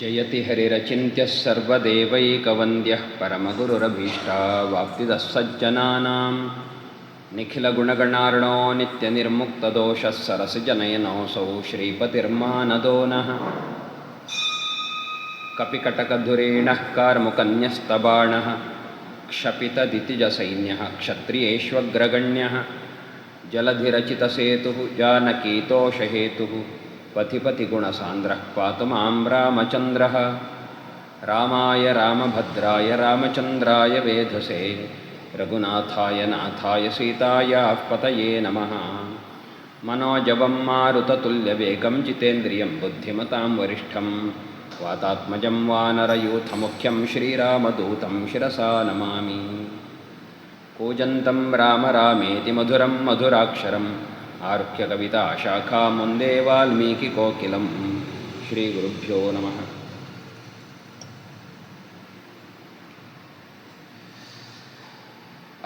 ಜಯತಿ ಹರಿರಚಿಂತ್ಯಃ ಸರ್ವದೇವೈಕವಂದ್ಯಃ ಪರಮಗುರುರಭೀಷ್ಟವಾಪ್ತಿದಃ ಸಜ್ಜನಾನಾಂ ನಿಖಿಲಗುಣಗಣಾರ್ಣೋ ನಿತ್ಯನಿರ್ಮುಕ್ತದೋಷಃ ಸರಸಿಜನಯನೋऽಸೌ ಶ್ರೀಪತಿರ್ಮಾನದೋ ನಃ ಕಪಿಕಟಕಧುರೇಣಃ ಕಾರ್ಮುಕನ್ಯಸ್ತಬಾಣಃ ಕ್ಷಪಿತದಿತಿಜಸೈನ್ಯಃ ಕ್ಷತ್ರಿಯೇಷ್ವಗ್ರಗಣ್ಯಃ ಜಲಧಿರಚಿತಸೇತುಃ जानकीतोषहेतुः पथिपतिगुणसान्द्रः पातु मां रामचन्द्रः रामाय रामभद्राय रामचन्द्राय वेधसे रघुनाथाय नाथाय सीतायाः पतये नमः। मनोजवं मारुततुल्यवेगं जितेन्द्रियं बुद्धिमतां वरिष्ठं वातात्मजं वानरयूथमुख्यं श्रीरामदूतं शिरसा नमामि। कूजन्तं राम रामेति मधुरं मधुराक्षरम् आरुह्य कविता शाखा मुंदे वाल्मीकिकोकिलं ಶ್ರೀಗುರುಭ್ಯೋ ನಮಃ.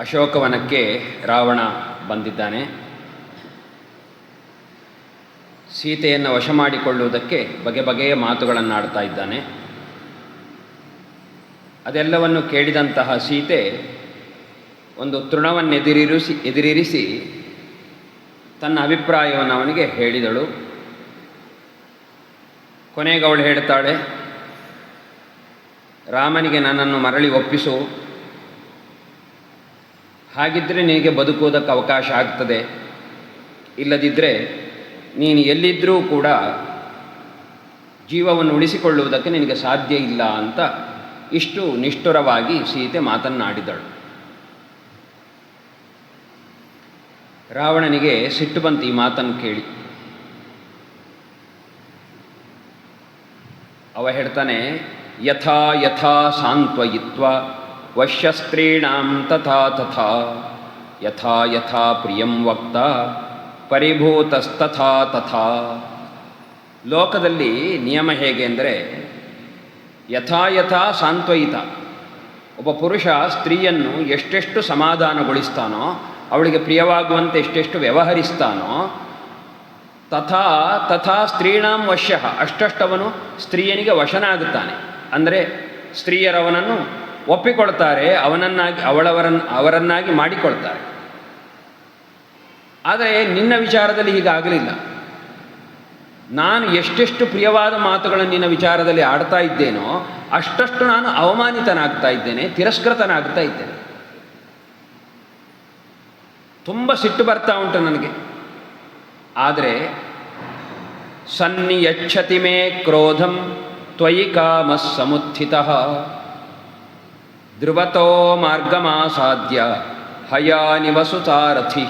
ಅಶೋಕವನಕ್ಕೆ ರಾವಣ ಬಂದಿದ್ದಾನೆ. ಸೀತೆಯನ್ನು ವಶ ಮಾಡಿಕೊಳ್ಳುವುದಕ್ಕೆ ಬಗೆ ಬಗೆಯ ಮಾತುಗಳನ್ನಾಡ್ತಾ ಇದ್ದಾನೆ. ಅದೆಲ್ಲವನ್ನು ಕೇಳಿದಂತಹ ಸೀತೆ ಒಂದು ತೃಣವನ್ನು ಎದುರಿರಿಸಿ ತನ್ನ ಅಭಿಪ್ರಾಯವನ್ನು ಅವನಿಗೆ ಹೇಳಿದಳು. ಕೊನೆಗೆ ಅವಳು ಹೇಳ್ತಾಳೆ, ರಾಮನಿಗೆ ನನ್ನನ್ನು ಮರಳಿ ಒಪ್ಪಿಸು, ಹಾಗಿದ್ದರೆ ನಿನಗೆ ಬದುಕುವುದಕ್ಕೆ ಅವಕಾಶ ಆಗ್ತದೆ, ಇಲ್ಲದಿದ್ದರೆ ನೀನು ಎಲ್ಲಿದ್ದರೂ ಕೂಡ ಜೀವವನ್ನು ಉಳಿಸಿಕೊಳ್ಳುವುದಕ್ಕೆ ನಿನಗೆ ಸಾಧ್ಯ ಇಲ್ಲ ಅಂತ ಇಷ್ಟು ನಿಷ್ಠುರವಾಗಿ ಸೀತೆ ಮಾತನ್ನಾಡಿದಳು. ರಾವಣನಿಗೆ ಸಿಟ್ಟು ಬಂತು ಈ ಮಾತನ್ನು ಕೇಳಿ. ಅವ ಹೇಳ್ತಾನೆ, ಯಥಾ ಯಥಾ ಸಾಂತ್ವಯಿತ್ವ ವಶ್ಯಸ್ತ್ರೀಣಾಂ ತಥಾ ತಥಾ ಯಥಾ ಯಥಾ ಪ್ರಿಯಂ ವಕ್ತ ಪರಿಭೂತಸ್ತಥಾ ತಥಾ. ಲೋಕದಲ್ಲಿ ನಿಯಮ ಹೇಗೆ ಅಂದರೆ, ಯಥಾ ಯಥಾ ಸಾಂತ್ವಯಿತ, ಒಬ್ಬ ಪುರುಷ ಸ್ತ್ರೀಯನ್ನು ಎಷ್ಟೆಷ್ಟು ಸಮಾಧಾನಗೊಳಿಸ್ತಾನೋ, ಅವಳಿಗೆ ಪ್ರಿಯವಾಗುವಂತೆ ಎಷ್ಟೆಷ್ಟು ವ್ಯವಹರಿಸ್ತಾನೋ, ತಥಾ ತಥಾ ಸ್ತ್ರೀಣಾಂ ವಶ್ಯ, ಅಷ್ಟಷ್ಟವನು ಸ್ತ್ರೀಯನಿಗೆ ವಶನಾಗುತ್ತಾನೆ. ಅಂದರೆ ಸ್ತ್ರೀಯರವನನ್ನು ಒಪ್ಪಿಕೊಳ್ತಾರೆ, ಅವರನ್ನಾಗಿ ಮಾಡಿಕೊಳ್ತಾರೆ. ಆದರೆ ನಿನ್ನ ವಿಚಾರದಲ್ಲಿ ಹೀಗಾಗಲಿಲ್ಲ. ನಾನು ಎಷ್ಟೆಷ್ಟು ಪ್ರಿಯವಾದ ಮಾತುಗಳನ್ನು ನಿನ್ನ ವಿಚಾರದಲ್ಲಿ ಆಡ್ತಾ ಇದ್ದೇನೋ ಅಷ್ಟಷ್ಟು ನಾನು ಅವಮಾನಿತನಾಗ್ತಾ ಇದ್ದೇನೆ, ತಿರಸ್ಕೃತನಾಗ್ತಾ ಇದ್ದೇನೆ. ತುಂಬ ಸಿಟ್ಟು ಬರ್ತಾ ಉಂಟು ನನಗೆ. ಆದರೆ ಸನ್ನಿಯಚ್ಛತಿ ಮೇ ಕ್ರೋಧಂ ತ್ವಯಿ ಕಾಮಃ ಸಮುತ್ಥಿತಃ ಧ್ರುವತೋ ಮಾರ್ಗಮಾಸಾದ್ಯ ಹಯಾನಿವಸು ಸಾರಥಿ.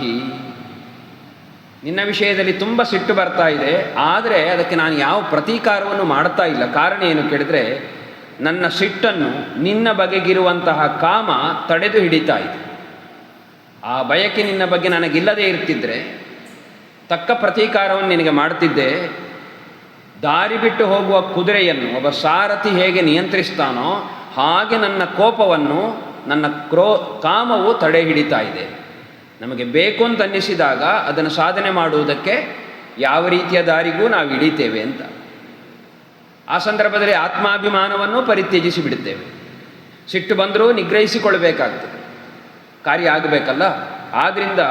ನಿನ್ನ ವಿಷಯದಲ್ಲಿ ತುಂಬ ಸಿಟ್ಟು ಬರ್ತಾ ಇದೆ, ಆದರೆ ಅದಕ್ಕೆ ನಾನು ಯಾವ ಪ್ರತೀಕಾರವನ್ನು ಮಾಡ್ತಾ ಇಲ್ಲ. ಕಾರಣ ಏನು ಕೇಳಿದರೆ, ನನ್ನ ಸಿಟ್ಟನ್ನು ನಿನ್ನ ಬಗೆಗಿರುವಂತಹ ಕಾಮ ತಡೆದು ಹಿಡಿತಾ ಇದೆ. ಆ ಬಯಕೆ ನಿನ್ನ ಬಗ್ಗೆ ನನಗಿಲ್ಲದೇ ಇರ್ತಿದ್ರೆ ತಕ್ಕ ಪ್ರತೀಕಾರವನ್ನು ನಿನಗೆ ಮಾಡ್ತಿದ್ದೆ. ದಾರಿ ಬಿಟ್ಟು ಹೋಗುವ ಕುದುರೆಯನ್ನು ಒಬ್ಬ ಸಾರಥಿ ಹೇಗೆ ನಿಯಂತ್ರಿಸ್ತಾನೋ ಹಾಗೆ ನನ್ನ ಕೋಪವನ್ನು, ನನ್ನ ಕಾಮವು ತಡೆ ಹಿಡಿತಾ ಇದೆ. ನಮಗೆ ಬೇಕು ಅಂತ ಅನ್ನಿಸಿದಾಗ ಅದನ್ನು ಸಾಧನೆ ಮಾಡುವುದಕ್ಕೆ ಯಾವ ರೀತಿಯ ದಾರಿಗೂ ನಾವು ಹಿಡಿತೇವೆ ಅಂತ. ಆ ಸಂದರ್ಭದಲ್ಲಿ ಆತ್ಮಾಭಿಮಾನವನ್ನು ಪರಿತ್ಯಜಿಸಿ ಬಿಡುತ್ತೇವೆ. ಸಿಟ್ಟು ಬಂದರೂ ನಿಗ್ರಹಿಸಿಕೊಳ್ಬೇಕಾಗ್ತದೆ, ಕಾರ್ಯ ಆಗಬೇಕಲ್ಲ. ಆದ್ದರಿಂದ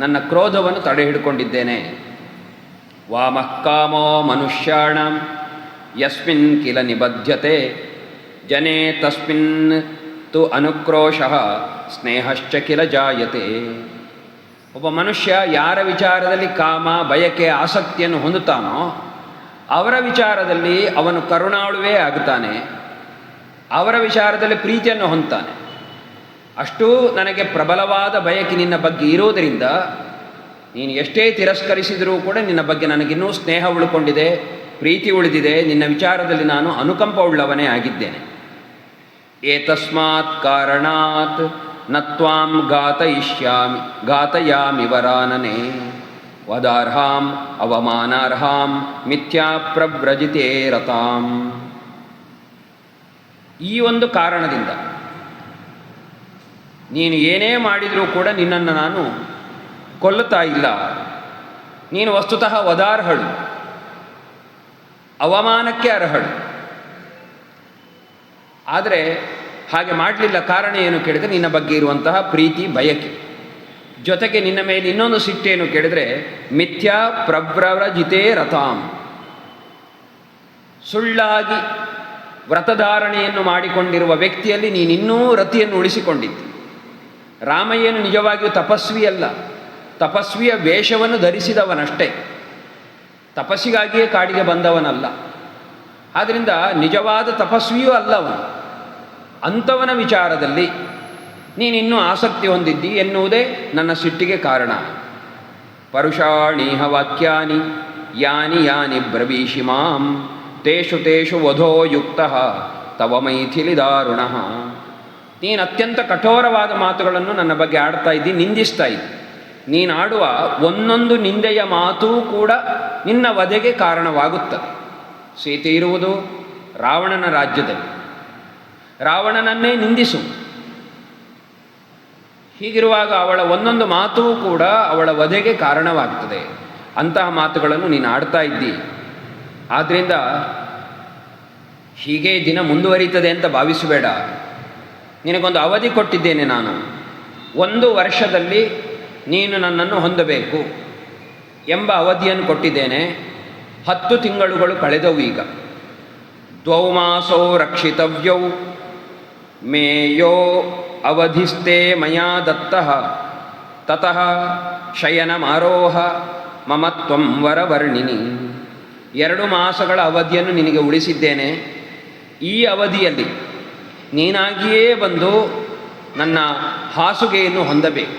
ನನ್ನ ಕ್ರೋಧವನ್ನು ತಡೆ ಹಿಡ್ಕೊಂಡಿದ್ದೇನೆ. ವಾಮಃ ಕಾಮೋ ಮನುಷ್ಯಾಣಂ ಯಸ್ಮಿನ್ ಕಿಲ ನಿಬಧ್ಯತೆ ಜನೇ ತಸ್ಮಿನ್ ತು ಅನುಕ್ರೋಶಃ ಸ್ನೇಹಶ್ಚ ಕಿಲ ಜಾಯತೆ. ಒಬ್ಬ ಮನುಷ್ಯ ಯಾರ ವಿಚಾರದಲ್ಲಿ ಕಾಮ, ಬಯಕೆ, ಆಸಕ್ತಿಯನ್ನು ಹೊಂದುತ್ತಾನೋ ಅವರ ವಿಚಾರದಲ್ಲಿ ಅವನು ಕರುಣಾಳುವೇ ಆಗುತ್ತಾನೆ, ಅವರ ವಿಚಾರದಲ್ಲಿ ಪ್ರೀತಿಯನ್ನು ಹೊಂದುತ್ತಾನೆ. ಅಷ್ಟೂ ನನಗೆ ಪ್ರಬಲವಾದ ಬಯಕೆ ನಿನ್ನ ಬಗ್ಗೆ ಇರೋದರಿಂದ ನೀನು ಎಷ್ಟೇ ತಿರಸ್ಕರಿಸಿದರೂ ಕೂಡ ನಿನ್ನ ಬಗ್ಗೆ ನನಗಿನ್ನೂ ಸ್ನೇಹ ಉಳ್ಕೊಂಡಿದೆ, ಪ್ರೀತಿ ಉಳಿದಿದೆ. ನಿನ್ನ ವಿಚಾರದಲ್ಲಿ ನಾನು ಅನುಕಂಪ ಉಳ್ಳವನೇ ಆಗಿದ್ದೇನೆ. ಏತಸ್ಮಾತ್ ಕಾರಣಾತ್ ನತ್ವಾಂ ಘಾತಯಾಮಿ ವರಾನನೆ ವದಾರ್ಹಾಂ ಅವಮಾನಾರ್ಹಾಂ ಮಿಥ್ಯಾ ಪ್ರವ್ರಜಿತೇ ರತಾಂ. ಈ ಒಂದು ಕಾರಣದಿಂದ ನೀನು ಏನೇ ಮಾಡಿದರೂ ಕೂಡ ನಿನ್ನನ್ನು ನಾನು ಕೊಲ್ಲುತ್ತಾ ಇಲ್ಲ. ನೀನು ವಸ್ತುತಃ ವದಾರ್ಹಳು, ಅವಮಾನಕ್ಕೆ ಅರ್ಹಳು. ಆದರೆ ಹಾಗೆ ಮಾಡಲಿಲ್ಲ. ಕಾರಣ ಏನು ಕೇಳಿದರೆ ನಿನ್ನ ಬಗ್ಗೆ ಇರುವಂತಹ ಪ್ರೀತಿ, ಬಯಕೆ. ಜೊತೆಗೆ ನಿನ್ನ ಮೇಲೆ ಇನ್ನೊಂದು ಸಿಟ್ಟೇನು ಕೇಳಿದರೆ ಮಿಥ್ಯಾ ಪ್ರವ್ರಜಿತೇ ರಥಾಂ, ಸುಳ್ಳಾಗಿ ವ್ರತಧಾರಣೆಯನ್ನು ಮಾಡಿಕೊಂಡಿರುವ ವ್ಯಕ್ತಿಯಲ್ಲಿ ನೀನಿನ್ನೂ ರತಿಯನ್ನು ಉಳಿಸಿಕೊಂಡಿದ್ದಿ. ರಾಮ ಏನು ನಿಜವಾಗಿಯೂ ತಪಸ್ವಿ ಅಲ್ಲ, ತಪಸ್ವಿಯ ವೇಷವನ್ನು ಧರಿಸಿದವನಷ್ಟೇ, ತಪಸ್ಸಿಗಾಗಿಯೇ ಕಾಡಿಗೆ ಬಂದವನಲ್ಲ. ಆದ್ದರಿಂದ ನಿಜವಾದ ತಪಸ್ವಿಯೂ ಅಲ್ಲವನು. ಅಂಥವನ ವಿಚಾರದಲ್ಲಿ ನೀನಿನ್ನೂ ಆಸಕ್ತಿ ಹೊಂದಿದ್ದಿ ಎನ್ನುವುದೇ ನನ್ನ ಸಿಟ್ಟಿಗೆ ಕಾರಣ. ಪರುಷಾಣೀಹ ವಾಕ್ಯಾನಿ ಯಾನಿ ಯಾನಿ ಬ್ರವೀಷಿ ಮಾಂ ತೇಷು ತೇಷು ವಧೋ ಯುಕ್ತಃ ತವ ಮೈಥಿಲಿ ದಾರುಣಃ. ನೀನು ಅತ್ಯಂತ ಕಠೋರವಾದ ಮಾತುಗಳನ್ನು ನನ್ನ ಬಗ್ಗೆ ಆಡ್ತಾ ಇದ್ದಿ, ನಿಂದಿಸ್ತಾ ಇದ್ದಿ. ನೀನು ಆಡುವ ಒಂದೊಂದು ನಿಂದೆಯ ಮಾತೂ ಕೂಡ ನಿನ್ನ ವಧೆಗೆ ಕಾರಣವಾಗುತ್ತದೆ. ಸೀತೆ ಇರುವುದು ರಾವಣನ ರಾಜ್ಯದಲ್ಲಿ, ರಾವಣನನ್ನೇ ನಿಂದಿಸು. ಹೀಗಿರುವಾಗ ಅವಳ ಒಂದೊಂದು ಮಾತೂ ಕೂಡ ಅವಳ ವಧೆಗೆ ಕಾರಣವಾಗ್ತದೆ. ಅಂತಹ ಮಾತುಗಳನ್ನು ನೀನು ಆಡ್ತಾ ಇದ್ದಿ. ಆದ್ದರಿಂದ ಹೀಗೆ ದಿನ ಮುಂದುವರಿತದೆ ಅಂತ ಭಾವಿಸಬೇಡ. ನಿನಗೊಂದು ಅವಧಿ ಕೊಟ್ಟಿದ್ದೇನೆ ನಾನು. 1 ವರ್ಷದಲ್ಲಿ ನೀನು ನನ್ನನ್ನು ಹೊಂದಬೇಕು ಎಂಬ ಅವಧಿಯನ್ನು ಕೊಟ್ಟಿದ್ದೇನೆ. 10 ತಿಂಗಳುಗಳು ಕಳೆದವು. ಈಗ 2 ಮಾಸೋ ರಕ್ಷಿತವ್ಯೌ ಮೇಯೋ ಅವಧಿಸ್ತೆ ಮಯಾ ದತ್ತಃ ತತಃ ಶಯನಮಾರೋಹ ಮಮ ತ್ವಂ ವರವರ್ಣಿನಿ. 2 ಮಾಸಗಳ ಅವಧಿಯನ್ನು ನಿನಗೆ ಉಳಿಸಿದ್ದೇನೆ. ಈ ಅವಧಿಯಲ್ಲಿ ನೀನಾಗಿಯೇ ಬಂದು ನನ್ನ ಹಾಸುಗೆಯನ್ನು ಹೊಂದಬೇಕು.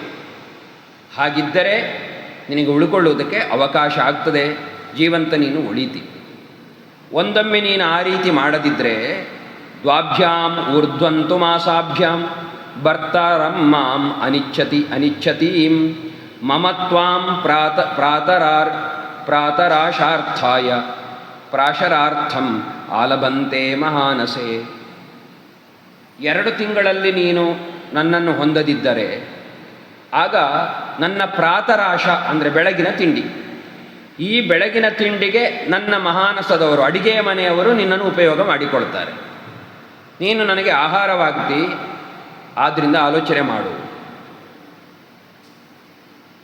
ಹಾಗಿದ್ದರೆ ನಿನಗೆ ಉಳ್ಕೊಳ್ಳುವುದಕ್ಕೆ ಅವಕಾಶ ಆಗ್ತದೆ, ಜೀವಂತ ನೀನು ಉಳಿತಿ. ಒಂದೊಮ್ಮೆ ನೀನು ಆ ರೀತಿ ಮಾಡದಿದ್ದರೆ ದ್ವಾಭ್ಯಾಂ ಊರ್ಧ್ವಂತು ಮಾಸಾಭ್ಯಾಂ ಭರ್ತಾರಂ ಮಾಂ ಅನಿಚ್ಛತೀಂ ಮಮ ತ್ವಾಂ ಪ್ರಾತರಾಶಾರ್ಥಾಯ ಪ್ರಾಶರಾರ್ಥಂ ಆಲಬಂತೆ ಮಹಾನಸೆ. 2 ತಿಂಗಳಲ್ಲಿ ನೀನು ನನ್ನನ್ನು ಹೊಂದದಿದ್ದರೆ ಆಗ ನನ್ನ ಪ್ರಾತರಾಶ ಅಂದರೆ ಬೆಳಗಿನ ತಿಂಡಿ, ಈ ಬೆಳಗಿನ ತಿಂಡಿಗೆ ನನ್ನ ಮಹಾನಸದವರು, ಅಡಿಗೆಯ ಮನೆಯವರು ನಿನ್ನನ್ನು ಉಪಯೋಗ ಮಾಡಿಕೊಳ್ತಾರೆ. ನೀನು ನನಗೆ ಆಹಾರವಾಗ್ತಿ, ಆದ್ದರಿಂದ ಆಲೋಚನೆ ಮಾಡು.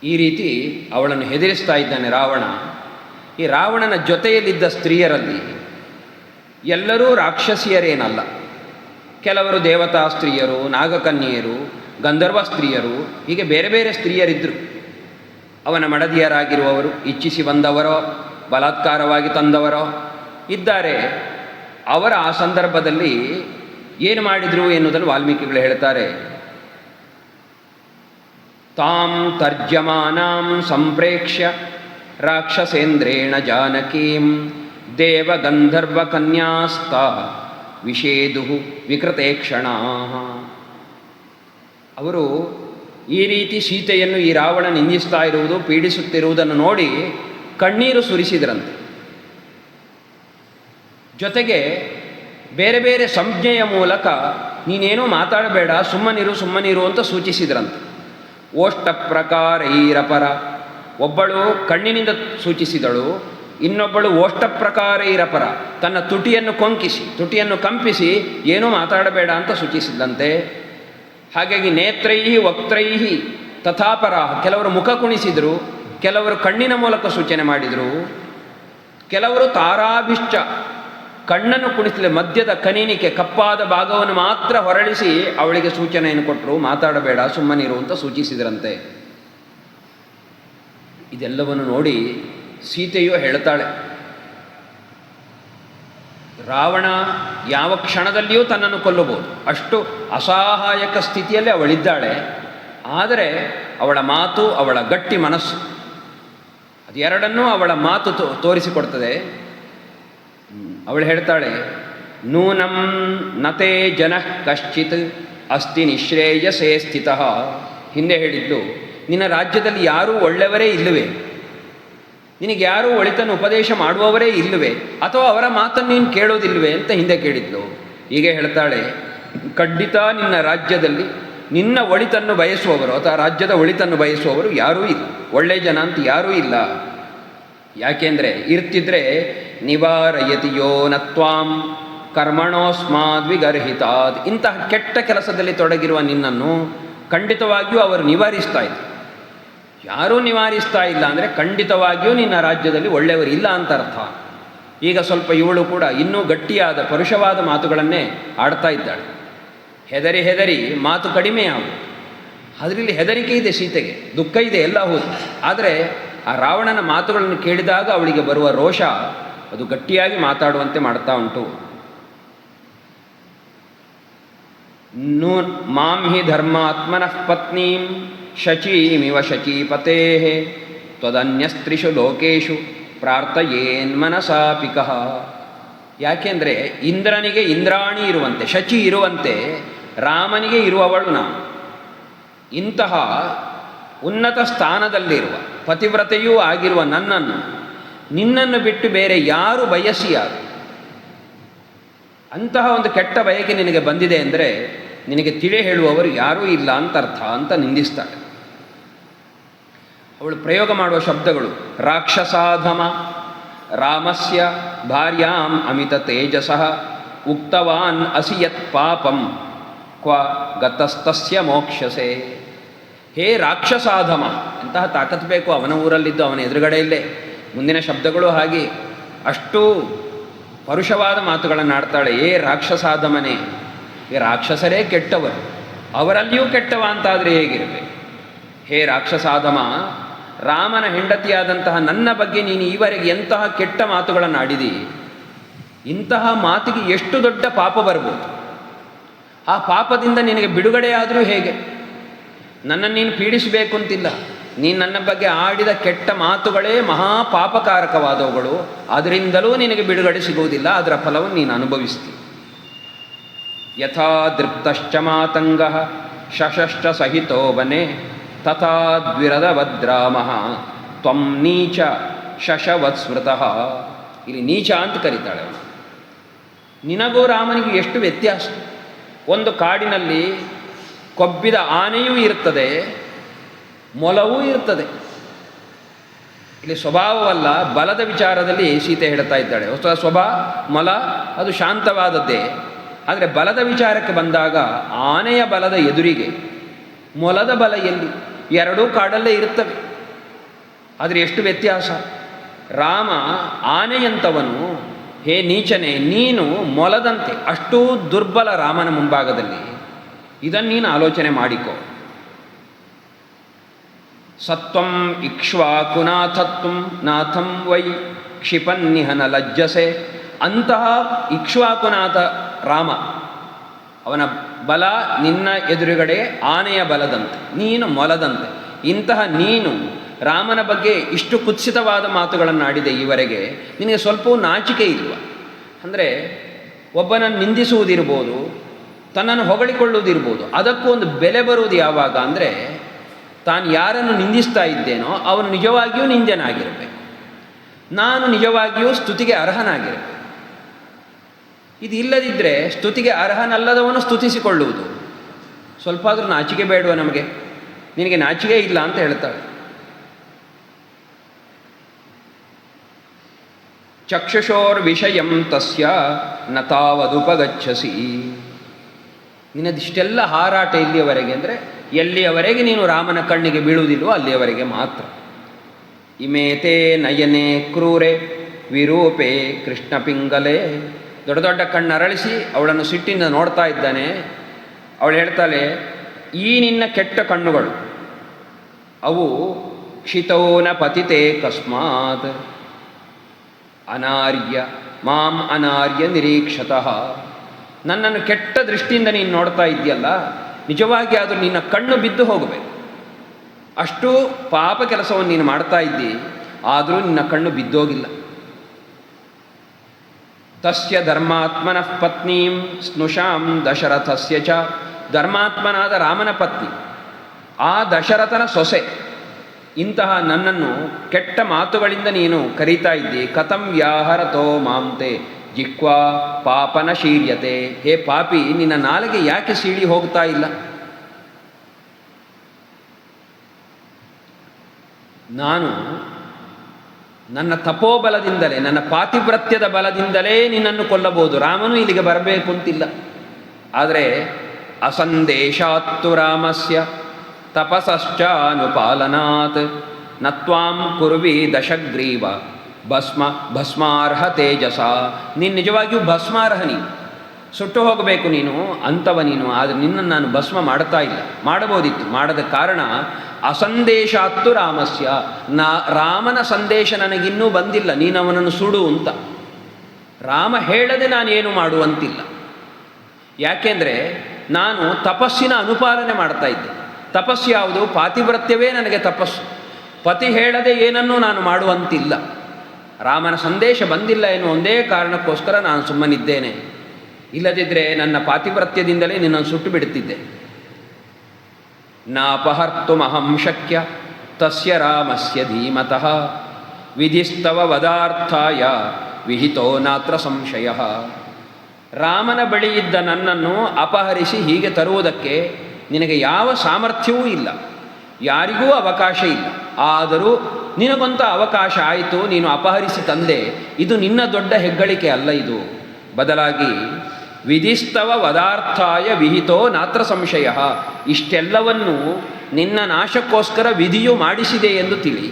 ಈ ರೀತಿ ಅವಳನ್ನು ಹೆದರಿಸ್ತಾ ಇದ್ದಾನೆ ರಾವಣ. ಈ ರಾವಣನ ಜೊತೆಯಲ್ಲಿದ್ದ ಸ್ತ್ರೀಯರಲ್ಲಿ ಎಲ್ಲರೂ ರಾಕ್ಷಸಿಯರೇನಲ್ಲ. ಕೆಲವರು ದೇವತಾ ಸ್ತ್ರೀಯರು, ನಾಗಕನ್ಯೆಯರು, ಗಂಧರ್ವ ಸ್ತ್ರೀಯರು, ಹೀಗೆ ಬೇರೆ ಬೇರೆ ಸ್ತ್ರೀಯರಿದ್ದರು. ಅವನ ಮಡದಿಯರಾಗಿರುವವರು, ಇಚ್ಛಿಸಿ ಬಂದವರೋ ಬಲಾತ್ಕಾರವಾಗಿ ತಂದವರೋ ಇದ್ದಾರೆ. ಅವರ ಆ ಸಂದರ್ಭದಲ್ಲಿ ಏನು ಮಾಡಿದರು ಎನ್ನುವುದನ್ನು ವಾಲ್ಮೀಕಿಗಳು ಹೇಳ್ತಾರೆ. ತಾಂ ತರ್ಜಮಾನಾಂ ಸಂಪ್ರೇಕ್ಷ್ಯ ರಾಕ್ಷಸೇಂದ್ರೇಣ ಜಾನಕೀಂ ದೇವಗಂಧರ್ವ ಕನ್ಯಾಸ್ತ ವಿಷೇದು ವಿಕೃತೇಕ್ಷಣ. ಅವರು ಈ ರೀತಿ ಸೀತೆಯನ್ನು ಈ ರಾವಣ ನಿಂದಿಸ್ತಾ ಇರುವುದು, ಪೀಡಿಸುತ್ತಿರುವುದನ್ನು ನೋಡಿ ಕಣ್ಣೀರು ಸುರಿಸಿದ್ರಂತೆ. ಜೊತೆಗೆ ಬೇರೆ ಬೇರೆ ಸಂಜ್ಞೆಯ ಮೂಲಕ ನೀನೇನೂ ಮಾತಾಡಬೇಡ, ಸುಮ್ಮನಿರು ಅಂತ ಸೂಚಿಸಿದ್ರಂತೆ. ಓಷ್ಟ ಪ್ರಕಾರೈರಪರ, ಒಬ್ಬಳು ಕಣ್ಣಿನಿಂದ ಸೂಚಿಸಿದಳು, ಇನ್ನೊಬ್ಬಳು ಓಷ್ಟ ಪ್ರಕಾರೈರಪರ, ತನ್ನ ತುಟಿಯನ್ನು ಕಂಪಿಸಿ ಏನೂ ಮಾತಾಡಬೇಡ ಅಂತ ಸೂಚಿಸಿದಂತೆ. ಹಾಗಾಗಿ ನೇತ್ರೈಹಿ ವಕ್ತ್ರೈಹಿ ತಥಾಪರಾಹ, ಕೆಲವರು ಮುಖ ಕುಣಿಸಿದರು, ಕೆಲವರು ಕಣ್ಣಿನ ಮೂಲಕ ಸೂಚನೆ ಮಾಡಿದರು, ಕೆಲವರು ತಾರಾಭಿಶ್ಚ, ಕಣ್ಣನ್ನು ಕುಣಿಸಲಿ, ಮಧ್ಯದ ಕನಿನಿಕೆ ಕಪ್ಪಾದ ಭಾಗವನ್ನು ಮಾತ್ರ ಹೊರಳಿಸಿ ಅವಳಿಗೆ ಸೂಚನೆಯನ್ನು ಕೊಟ್ಟರು, ಮಾತಾಡಬೇಡ ಸುಮ್ಮನಿರು ಅಂತ ಸೂಚಿಸಿದ್ರಂತೆ. ಇದೆಲ್ಲವನ್ನು ನೋಡಿ ಸೀತೆಯು ಹೇಳ್ತಾಳೆ, ರಾವಣ ಯಾವ ಕ್ಷಣದಲ್ಲಿಯೂ ತನ್ನನ್ನು ಕೊಲ್ಲಬಹುದು, ಅಷ್ಟು ಅಸಹಾಯಕ ಸ್ಥಿತಿಯಲ್ಲಿ ಅವಳಿದ್ದಾಳೆ. ಆದರೆ ಅವಳ ಮಾತು, ಅವಳ ಗಟ್ಟಿ ಮನಸ್ಸು, ಅದೆರಡನ್ನೂ ಅವಳ ಮಾತು ತೋರಿಸಿಕೊಡ್ತದೆ. ಅವಳು ಹೇಳ್ತಾಳೆ, ನೂನಂ ನತೇ ಜನಃ ಕಶ್ಚಿತ್ ಅಸ್ತಿ ನಿಶ್ರೇಯಸೇ ಸ್ಥಿತಃ. ಹಿಂದೆ ಹೇಳಿದ್ದು, ನಿನ್ನ ರಾಜ್ಯದಲ್ಲಿ ಯಾರೂ ಒಳ್ಳೆಯವರೇ ಇಲ್ಲವೇ, ನಿನಗೆ ಯಾರೂ ಒಳಿತನ್ನು ಉಪದೇಶ ಮಾಡುವವರೇ ಇಲ್ಲವೇ, ಅಥವಾ ಅವರ ಮಾತನ್ನು ನೀನು ಕೇಳೋದಿಲ್ವೇ ಅಂತ ಹಿಂದೆ ಕೇಳಿದ್ಲು. ಹೀಗೆ ಹೇಳ್ತಾಳೆ, ಖಂಡಿತ ನಿನ್ನ ರಾಜ್ಯದಲ್ಲಿ ನಿನ್ನ ಒಳಿತನ್ನು ಬಯಸುವವರು ಅಥವಾ ರಾಜ್ಯದ ಒಳಿತನ್ನು ಬಯಸುವವರು ಯಾರೂ ಇಲ್ಲ, ಒಳ್ಳೆಯ ಜನ ಅಂತ ಯಾರೂ ಇಲ್ಲ. ಯಾಕೆಂದರೆ ಇರ್ತಿದ್ರೆ ನಿವಾರಯತಿಯೋ ನತ್ವಾಂ ಕರ್ಮಣೋಸ್ಮಾದ್ವಿಗರ್ಹಿತಾದ್. ಇಂತಹ ಕೆಟ್ಟ ಕೆಲಸದಲ್ಲಿ ತೊಡಗಿರುವ ನಿನ್ನನ್ನು ಖಂಡಿತವಾಗಿಯೂ ಅವರು ನಿವಾರಿಸ್ತಾ ಇದ್ದಾರೆ. ಯಾರೂ ನಿವಾರಿಸ್ತಾ ಇಲ್ಲ ಅಂದರೆ ಖಂಡಿತವಾಗಿಯೂ ನಿನ್ನ ರಾಜ್ಯದಲ್ಲಿ ಒಳ್ಳೆಯವರು ಇಲ್ಲ ಅಂತ ಅರ್ಥ. ಈಗ ಸ್ವಲ್ಪ ಇವಳು ಕೂಡ ಇನ್ನೂ ಗಟ್ಟಿಯಾದ ಪರುಷವಾದ ಮಾತುಗಳನ್ನೇ ಆಡ್ತಾ ಇದ್ದಾಳೆ. ಹೆದರಿ ಹೆದರಿ ಮಾತು ಕಡಿಮೆ ಆಗುವುದು. ಅದರಲ್ಲಿ ಹೆದರಿಕೆ ಇದೆ ಸೀತೆಗೆ, ದುಃಖ ಇದೆ, ಎಲ್ಲ ಹೌದು. ಆದರೆ ಆ ರಾವಣನ ಮಾತುಗಳನ್ನು ಕೇಳಿದಾಗ ಅವಳಿಗೆ ಬರುವ ರೋಷ ಅದು ಗಟ್ಟಿಯಾಗಿ ಮಾತಾಡುವಂತೆ ಮಾಡ್ತಾ ಉಂಟು. ಮಾಂ ಹಿ ಧರ್ಮಾತ್ಮನಃ ಪತ್ನೀಂ ಶಚೀಮಿವ ಶಚೀಪತೇ ತ್ವದನ್ಯಸ್ತ್ರಿಷು ಲೋಕೇಶು ಪ್ರಾರ್ಥಯೇನ್ಮನಸಾಪಿಕಃ. ಯಾಕೆಂದರೆ ಇಂದ್ರನಿಗೆ ಇಂದ್ರಾಣಿ ಇರುವಂತೆ, ಶಚಿ ಇರುವಂತೆ ರಾಮನಿಗೆ ಇರುವವಳು ನಾನು. ಇಂತಹ ಉನ್ನತ ಸ್ಥಾನದಲ್ಲಿರುವ ಪತಿವ್ರತೆಯೂ ಆಗಿರುವ ನನ್ನನ್ನು ನಿನ್ನನ್ನು ಬಿಟ್ಟು ಬೇರೆ ಯಾರು ಬಯಸಿಯಾರು? ಅಂತಹ ಒಂದು ಕೆಟ್ಟ ಬಯಕೆ ನಿನಗೆ ಬಂದಿದೆ ಅಂದರೆ ನಿನಗೆ ತಿಳಿ ಹೇಳುವವರು ಯಾರೂ ಇಲ್ಲ ಅಂತ ಅರ್ಥ ಅಂತ ನಿಂದಿಸ್ತಾಳೆ. ಅವಳು ಪ್ರಯೋಗ ಮಾಡುವ ಶಬ್ದಗಳು ರಾಕ್ಷಸಾಧಮ ರಾಮಸ್ಯ ಭಾರ್ಯಾಂ ಅಮಿತ ತೇಜಸಃ ಉಕ್ತವಾನ್ ಅಸಿ ಯತ್ ಪಾಪಂ ಕ್ವ ಗತಸ್ತಸ್ಯ ಮೋಕ್ಷಸೆ. ಹೇ ರಾಕ್ಷಸಾಧಮ, ಎಂತಹ ತಾಕತ್ತು ಬೇಕು ಅವನ ಊರಲ್ಲಿದ್ದು ಅವನ ಎದುರುಗಡೆಯಲ್ಲೇ. ಮುಂದಿನ ಶಬ್ದಗಳು ಹಾಗೆ ಅಷ್ಟು ಪರುಷವಾದ ಮಾತುಗಳನ್ನು ಆಡ್ತಾಳೆ. ಏ ರಾಕ್ಷಸಾಧಮನೇ, ಈ ರಾಕ್ಷಸರೇ ಕೆಟ್ಟವರು, ಅವರಲ್ಲಿಯೂ ಕೆಟ್ಟವ ಅಂತಾದರೆ ಹೇಗಿರಬೇಕು? ಹೇ ರಾಕ್ಷಸಾಧಮ, ರಾಮನ ಹೆಂಡತಿಯಾದಂತಹ ನನ್ನ ಬಗ್ಗೆ ನೀನು ಈವರೆಗೆ ಎಂತಹ ಕೆಟ್ಟ ಮಾತುಗಳನ್ನು ಆಡಿದಿ. ಇಂತಹ ಮಾತಿಗೆ ಎಷ್ಟು ದೊಡ್ಡ ಪಾಪ ಬರ್ಬೋದು. ಆ ಪಾಪದಿಂದ ನಿನಗೆ ಬಿಡುಗಡೆಯಾದರೂ ಹೇಗೆ? ನನ್ನನ್ನು ನೀನು ಪೀಡಿಸಬೇಕು ಅಂತಿಲ್ಲ. ನೀನು ನನ್ನ ಬಗ್ಗೆ ಆಡಿದ ಕೆಟ್ಟ ಮಾತುಗಳೇ ಮಹಾಪಾಪಕಾರಕವಾದವುಗಳು. ಅದರಿಂದಲೂ ನಿನಗೆ ಬಿಡುಗಡೆ ಸಿಗುವುದಿಲ್ಲ, ಅದರ ಫಲವನ್ನು ನೀನು ಅನುಭವಿಸ್ತೀವಿ. ಯಥಾ ದೃಪ್ತಶ್ಚ ಮಾತಂಗಃ ಶಶಶ್ಚ ಸಹಿತೋ ವನೆ ತಥಾ ದ್ವಿರದವದ್ರಾಮಃ ತ್ವಂ ನೀಚ ಶಶವತ್ ಸ್ಮೃತಃ. ಇಲ್ಲಿ ನೀಚ ಅಂತ ಕರೀತಾಳೆ ಅವನು. ನಿನಗೂ ರಾಮನಿಗೂ ಎಷ್ಟು ವ್ಯತ್ಯಾಸ. ಒಂದು ಕಾಡಿನಲ್ಲಿ ಕೊಬ್ಬಿದ ಆನೆಯೂ ಇರ್ತದೆ, ಮೊಲವೂ ಇರ್ತದೆ. ಇಲ್ಲಿ ಸ್ವಭಾವವಲ್ಲ, ಬಲದ ವಿಚಾರದಲ್ಲಿ ಸೀತೆ ಹೇಳ್ತಾ ಇದ್ದಾಳೆ. ಸ್ವಭಾವ ಮೊಲ ಅದು ಶಾಂತವಾದದ್ದೇ. ಆದರೆ ಬಲದ ವಿಚಾರಕ್ಕೆ ಬಂದಾಗ ಆನೆಯ ಬಲದ ಎದುರಿಗೆ ಮೊಲದ ಬಲ ಎಲ್ಲಿ? ಎರಡೂ ಕಾಡಲ್ಲೇ ಇರುತ್ತವೆ. ಆದರೆ ಎಷ್ಟು ವ್ಯತ್ಯಾಸ. ರಾಮ ಆನೆಯಂಥವನು, ಹೇ ನೀಚನೆ, ನೀನು ಮೊಲದಂತೆ, ಅಷ್ಟೂ ದುರ್ಬಲ ರಾಮನ ಮುಂಭಾಗದಲ್ಲಿ. ಇದನ್ನು ನೀನು ಆಲೋಚನೆ ಮಾಡಿಕೊ. ಸತ್ವಂ ಇಕ್ಷ್ವಾಕುನಾಥತ್ವಂ ನಾಥಂ ವೈ ಕ್ಷಿಪನ್ನಿಹನ ಲಜ್ಜಸೆ. ಅಂತಹ ಇಕ್ಷ್ವಾಕುನಾಥ ರಾಮ, ಅವನ ಬಲ ನಿನ್ನ ಎದುರುಗಡೆ ಆನೆಯ ಬಲದಂತೆ, ನೀನು ಮೊಲದಂತೆ. ಇಂತಹ ನೀನು ರಾಮನ ಬಗ್ಗೆ ಇಷ್ಟು ಕುತ್ಸಿತವಾದ ಮಾತುಗಳನ್ನು ಆಡಿದೆ ಈವರೆಗೆ. ನಿನಗೆ ಸ್ವಲ್ಪವೂ ನಾಚಿಕೆ ಇಲ್ವ? ಅಂದರೆ ಒಬ್ಬನನ್ನು ನಿಂದಿಸುವುದಿರ್ಬೋದು, ತನ್ನನ್ನು ಹೊಗಳಿಕೊಳ್ಳುವುದಿರ್ಬೋದು, ಅದಕ್ಕೂ ಒಂದು ಬೆಲೆ ಬರುವುದು ಯಾವಾಗ ಅಂದರೆ ತಾನು ಯಾರನ್ನು ನಿಂದಿಸ್ತಾ ಇದ್ದೇನೋ ಅವನು ನಿಜವಾಗಿಯೂ ನಿಂದನಾಗಿರಬೇಕು, ನಾನು ನಿಜವಾಗಿಯೂ ಸ್ತುತಿಗೆ ಅರ್ಹನಾಗಿರಬೇಕು. ಇದು ಇಲ್ಲದಿದ್ದರೆ ಸ್ತುತಿಗೆ ಅರ್ಹನಲ್ಲದವನು ಸ್ತುತಿಸಿಕೊಳ್ಳುವುದು. ಸ್ವಲ್ಪ ಆದರೂ ನಾಚಿಕೆ ಬೇಡುವ ನಮಗೆ? ನಿನಗೆ ನಾಚಿಕೆ ಇಲ್ಲ ಅಂತ ಹೇಳ್ತಾಳೆ. ಚಕ್ಷುಷೋರ್ ವಿಷಯಂ ತಸ್ಯ ನ ತಾವದುಪಗಚ್ಚಸಿ. ನಿನ್ನದಿಷ್ಟೆಲ್ಲ ಹಾರಾಟ ಇಲ್ಲಿಯವರೆಗೆ ಅಂದರೆ ಎಲ್ಲಿಯವರೆಗೆ ನೀನು ರಾಮನ ಕಣ್ಣಿಗೆ ಬೀಳುವುದಿಲ್ಲವೋ ಅಲ್ಲಿಯವರೆಗೆ ಮಾತ್ರ. ಇಮೇತೆ ನಯನೆ ಕ್ರೂರೆ ವಿರೂಪೆ ಕೃಷ್ಣ ಪಿಂಗಲೆ. ದೊಡ್ಡ ದೊಡ್ಡ ಕಣ್ಣರಳಿಸಿ ಅವಳನ್ನು ಸಿಟ್ಟಿಂದ ನೋಡ್ತಾ ಇದ್ದಾನೆ. ಅವಳು ಹೇಳ್ತಾಳೆ, ಈ ನಿನ್ನ ಕೆಟ್ಟ ಕಣ್ಣುಗಳು ಅವು ಕ್ಷಿತೌನ ಪತಿತೆ ಕಸ್ಮಾತ್ ಅನಾರ್ಯ ಮಾಂ ಅನಾರ್ಯ ನಿರೀಕ್ಷತಃ. ನನ್ನನ್ನು ಕೆಟ್ಟ ದೃಷ್ಟಿಯಿಂದ ನೀನು ನೋಡ್ತಾ ಇದೆಯಲ್ಲ, ನಿಜವಾಗಿ ಆದರೂ ನಿನ್ನ ಕಣ್ಣು ಬಿದ್ದು ಹೋಗಬೇಕು. ಅಷ್ಟು ಪಾಪ ಕೆಲಸವನ್ನು ನೀನು ಮಾಡ್ತಾ ಇದ್ದಿ, ಆದರೂ ನಿನ್ನ ಕಣ್ಣು ಬಿದ್ದೋಗಿಲ್ಲ. ತಸ್ಯ ಧರ್ಮಾತ್ಮನಃ ಪತ್ನೀಂ ಸ್ನುಷಾಂ ದಶರಥಸ್ಯ ಚ. ಧರ್ಮಾತ್ಮನಾದ ರಾಮನ ಪತ್ನಿ, ಆ ದಶರಥನ ಸೊಸೆ. ಇಂತಹ ನನ್ನನ್ನು ಕೆಟ್ಟ ಮಾತುಗಳಿಂದ ನೀನು ಕರೀತಾ ಇದ್ದಿ. ಕಥಂ ವ್ಯಾಹರತೋ ಮಾಂತೆ ಜಿಕ್ವಾ ಪಾಪನ ಶೀರ್ಯತೆ. ಹೇ ಪಾಪಿ, ನಿನ್ನ ನಾಲಿಗೆ ಯಾಕೆ ಸೀಳಿ ಹೋಗ್ತಾ ಇಲ್ಲ? ನಾನು ನನ್ನ ತಪೋಬಲದಿಂದಲೇ, ನನ್ನ ಪಾತಿವ್ರತ್ಯದ ಬಲದಿಂದಲೇ ನಿನ್ನನ್ನು ಕೊಲ್ಲಬಹುದು. ರಾಮನು ಇಲ್ಲಿಗೆ ಬರಬೇಕು ಅಂತಿಲ್ಲ. ಆದರೆ ಅಸಂದೇಶಾತ್ತು ರಾಮಸ್ಯ ತಪಸಶ್ಚಾನುಪಾಲನಾತ್ ನತ್ವಾಂ ಕುರ್ವಿ ದಶಗ್ರೀವ ಭಸ್ಮಾರ್ಹ ತೇಜಸ. ನೀನು ನಿಜವಾಗಿಯೂ ಭಸ್ಮಾರ್ಹ, ನೀನು ಸುಟ್ಟು ಹೋಗಬೇಕು, ನೀನು ಅಂಥವ ನೀನು. ಆದರೆ ನಿನ್ನನ್ನು ನಾನು ಭಸ್ಮ ಮಾಡ್ತಾ ಇಲ್ಲ. ಮಾಡಬಹುದಿತ್ತು, ಮಾಡದ ಕಾರಣ ಅಸಂದೇಶಾತ್ತು ರಾಮಸ್ಯ, ರಾಮನ ಸಂದೇಶ ನನಗಿನ್ನೂ ಬಂದಿಲ್ಲ, ನೀನು ಅವನನ್ನು ಸುಡು ಅಂತ. ರಾಮ ಹೇಳದೆ ನಾನೇನು ಮಾಡುವಂತಿಲ್ಲ. ಯಾಕೆಂದರೆ ನಾನು ತಪಸ್ಸಿನ ಅನುಪಾಲನೆ ಮಾಡ್ತಾ ಇದ್ದೆ. ತಪಸ್ಸು ಯಾವುದು? ಪಾತಿವ್ರತ್ಯವೇ ನನಗೆ ತಪಸ್ಸು. ಪತಿ ಹೇಳದೆ ಏನನ್ನೂ ನಾನು ಮಾಡುವಂತಿಲ್ಲ. ರಾಮನ ಸಂದೇಶ ಬಂದಿಲ್ಲ ಎನ್ನುವ ಒಂದೇ ಕಾರಣಕ್ಕೋಸ್ಕರ ನಾನು ಸುಮ್ಮನಿದ್ದೇನೆ. ಇಲ್ಲದಿದ್ದರೆ ನನ್ನ ಪಾತಿವ್ರತ್ಯದಿಂದಲೇ ನಿನ್ನನ್ನು ಸುಟ್ಟು ಬಿಡುತ್ತಿದ್ದೆ. ನಾಪಹರ್ತುಮಹಂ ಶಕ್ಯ ತಸ್ಯ ರಾಮಸ್ಯ ಧೀಮತಃ ವಿಧಿಸ್ತವ ವದಾರ್ಥಾಯ ವಿಹಿತೋ ನಾತ್ರ ಸಂಶಯ. ರಾಮನ ಬಳಿ ಇದ್ದ ನನ್ನನ್ನು ಅಪಹರಿಸಿ ಹೀಗೆ ತರುವುದಕ್ಕೆ ನಿನಗೆ ಯಾವ ಸಾಮರ್ಥ್ಯವೂ ಇಲ್ಲ, ಯಾರಿಗೂ ಅವಕಾಶ ಇಲ್ಲ. ಆದರೂ ನಿನಗೊಂಥ ಅವಕಾಶ ಆಯಿತು, ನೀನು ಅಪಹರಿಸಿ ತಂದೆ. ಇದು ನಿನ್ನ ದೊಡ್ಡ ಹೆಗ್ಗಳಿಕೆ ಅಲ್ಲ, ಇದು ಬದಲಾಗಿ ವಿಧಿಸ್ತವ ವದಾರ್ಥಾಯ ವಿಹಿತೋ ನಾತ್ರ ಸಂಶಯ. ಇಷ್ಟೆಲ್ಲವನ್ನು ನಿನ್ನ ನಾಶಕ್ಕೋಸ್ಕರ ವಿಧಿಯು ಮಾಡಿಸಿದೆ ಎಂದು ತಿಳಿ.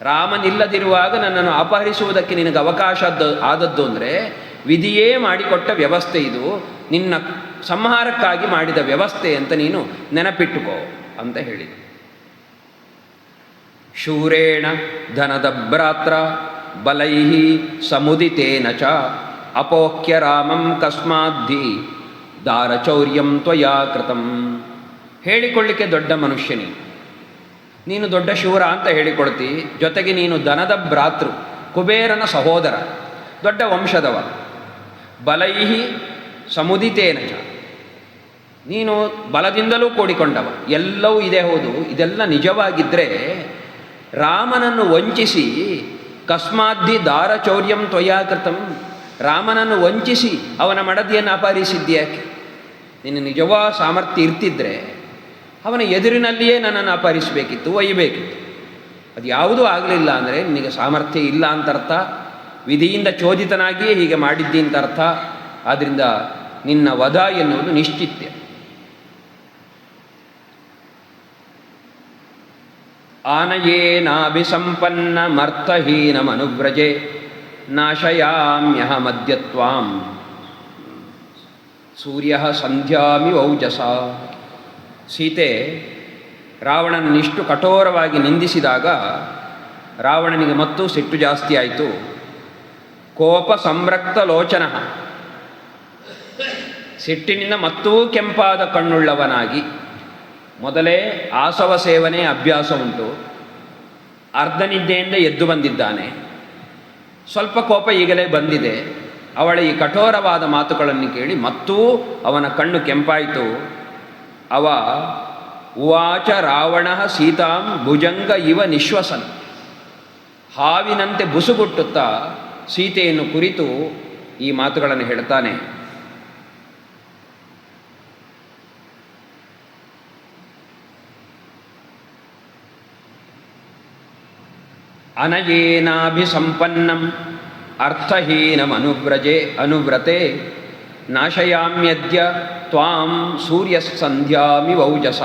ರಾಮನಿಲ್ಲದಿರುವಾಗ ನನ್ನನ್ನು ಅಪಹರಿಸುವುದಕ್ಕೆ ನಿನಗೆ ಅವಕಾಶ ಆದದ್ದು ಅಂದರೆ ವಿಧಿಯೇ ಮಾಡಿಕೊಟ್ಟ ವ್ಯವಸ್ಥೆ ಇದು, ನಿನ್ನ ಸಂಹಾರಕ್ಕಾಗಿ ಮಾಡಿದ ವ್ಯವಸ್ಥೆ ಅಂತ ನೀನು ನೆನಪಿಟ್ಟುಕೋ ಅಂತ ಹೇಳಿದ. ಶೂರೇಣ ಧನದ ಭ್ರಾತ್ರ ಬಲೈಃ ಸಮುದಿತೇನ ಚ ಅಪೋಕ್ಯ ರಾಮಂ ಕಸ್ಮಾದ್ಧಿ ದಾರಚೌರ್ಯಂ ತ್ವಯಾ ಕೃತಂ. ಹೇಳಿಕೊಳ್ಳಿಕ್ಕೆ ದೊಡ್ಡ ಮನುಷ್ಯನಿ, ನೀನು ದೊಡ್ಡ ಶೂರ ಅಂತ ಹೇಳಿಕೊಳ್ತಿ. ಜೊತೆಗೆ ನೀನು ಧನದ ಭ್ರಾತೃ, ಕುಬೇರನ ಸಹೋದರ, ದೊಡ್ಡ ವಂಶದವ. ಬಲೈಃ ಸಮುದಿತೇನ ಚ, ನೀನು ಬಲದಿಂದಲೂ ಕೂಡಿಕೊಂಡವ. ಎಲ್ಲವೂ ಇದೆ, ಹೌದು. ಇದೆಲ್ಲ ನಿಜವಾಗಿದ್ದರೆ ರಾಮನನ್ನು ವಂಚಿಸಿ ಕಸ್ಮಾದ್ಧಿ ದಾರಚೌರ್ಯಂ ತ್ವಯಾ ಕೃತಂ, ರಾಮನನ್ನು ವಂಚಿಸಿ ಅವನ ಮಡದಿಯನ್ನು ಅಪಹರಿಸಿದ್ಯಾಕೆ? ನಿನ್ನ ನಿಜವಾದ ಸಾಮರ್ಥ್ಯ ಇರ್ತಿದ್ರೆ ಅವನ ಎದುರಿನಲ್ಲಿಯೇ ನನ್ನನ್ನು ಅಪಹರಿಸಬೇಕಿತ್ತು, ಒಯ್ಯಬೇಕಿತ್ತು. ಅದು ಯಾವುದೂ ಆಗಲಿಲ್ಲ ಅಂದರೆ ನಿನಗೆ ಸಾಮರ್ಥ್ಯ ಇಲ್ಲ ಅಂತರ್ಥ, ವಿಧಿಯಿಂದ ಚೋದಿತನಾಗಿಯೇ ಹೀಗೆ ಮಾಡಿದ್ದಿ ಅಂತ ಅರ್ಥ. ಆದ್ದರಿಂದ ನಿನ್ನ ವಧ ಎನ್ನುವುದು ನಿಶ್ಚಿತ್ಯ. ಆನಯೇನಾಭಿಸಂಪನ್ನ ಮರ್ತಹೀನಮನುವ್ರಜೆ ನಾಶಯಾಮ್ಯಹಮದ್ಯತ್ವಾಂ ಸೂರ್ಯ ಸಂಧ್ಯಾಮಿ ಔಜಸ. ಸೀತೆ ರಾವಣನಿಷ್ಟು ಕಠೋರವಾಗಿ ನಿಂದಿಸಿದಾಗ ರಾವಣನಿಗೆ ಮತ್ತೂ ಸಿಟ್ಟು ಜಾಸ್ತಿ ಆಯಿತು. ಕೋಪ ಸಂರಕ್ತ ಲೋಚನ, ಸಿಟ್ಟಿನಿಂದ ಮತ್ತೂ ಕೆಂಪಾದ ಕಣ್ಣುಳ್ಳವನಾಗಿ, ಮೊದಲೇ ಆಸವ ಸೇವನೆ ಅಭ್ಯಾಸ ಉಂಟು, ಅರ್ಧ ನಿದ್ದೆಯಿಂದ ಎದ್ದು ಬಂದಿದ್ದಾನೆ. ಸ್ವಲ್ಪ ಕೋಪ ಈಗಲೇ ಬಂದಿದೆ. ಅವಳ ಈ ಕಠೋರವಾದ ಮಾತುಗಳನ್ನು ಕೇಳಿ ಮತ್ತೂ ಅವನ ಕಣ್ಣು ಕೆಂಪಾಯಿತು. ಅವ ಉವಾಚ ರಾವಣ ಸೀತಾಂ ಭುಜಂಗ ಇವ ನಿಶ್ವಸನ್, ಹಾವಿನಂತೆ ಬುಸುಗುಟ್ಟುತ್ತಾ ಸೀತೆಯನ್ನು ಕುರಿತು ಈ ಮಾತುಗಳನ್ನು ಹೇಳ್ತಾನೆ. ಅನಯೇನಾಭಿಸಂಪನ್ನಂ ಅರ್ಥಹೀನಮನುವ್ರತೆ ನಾಶಯಾಮ್ಯದ್ಯ ತ್ವಾಂ ಸೂರ್ಯಸಂಧ್ಯಾಮಿ ವೌಜಸ.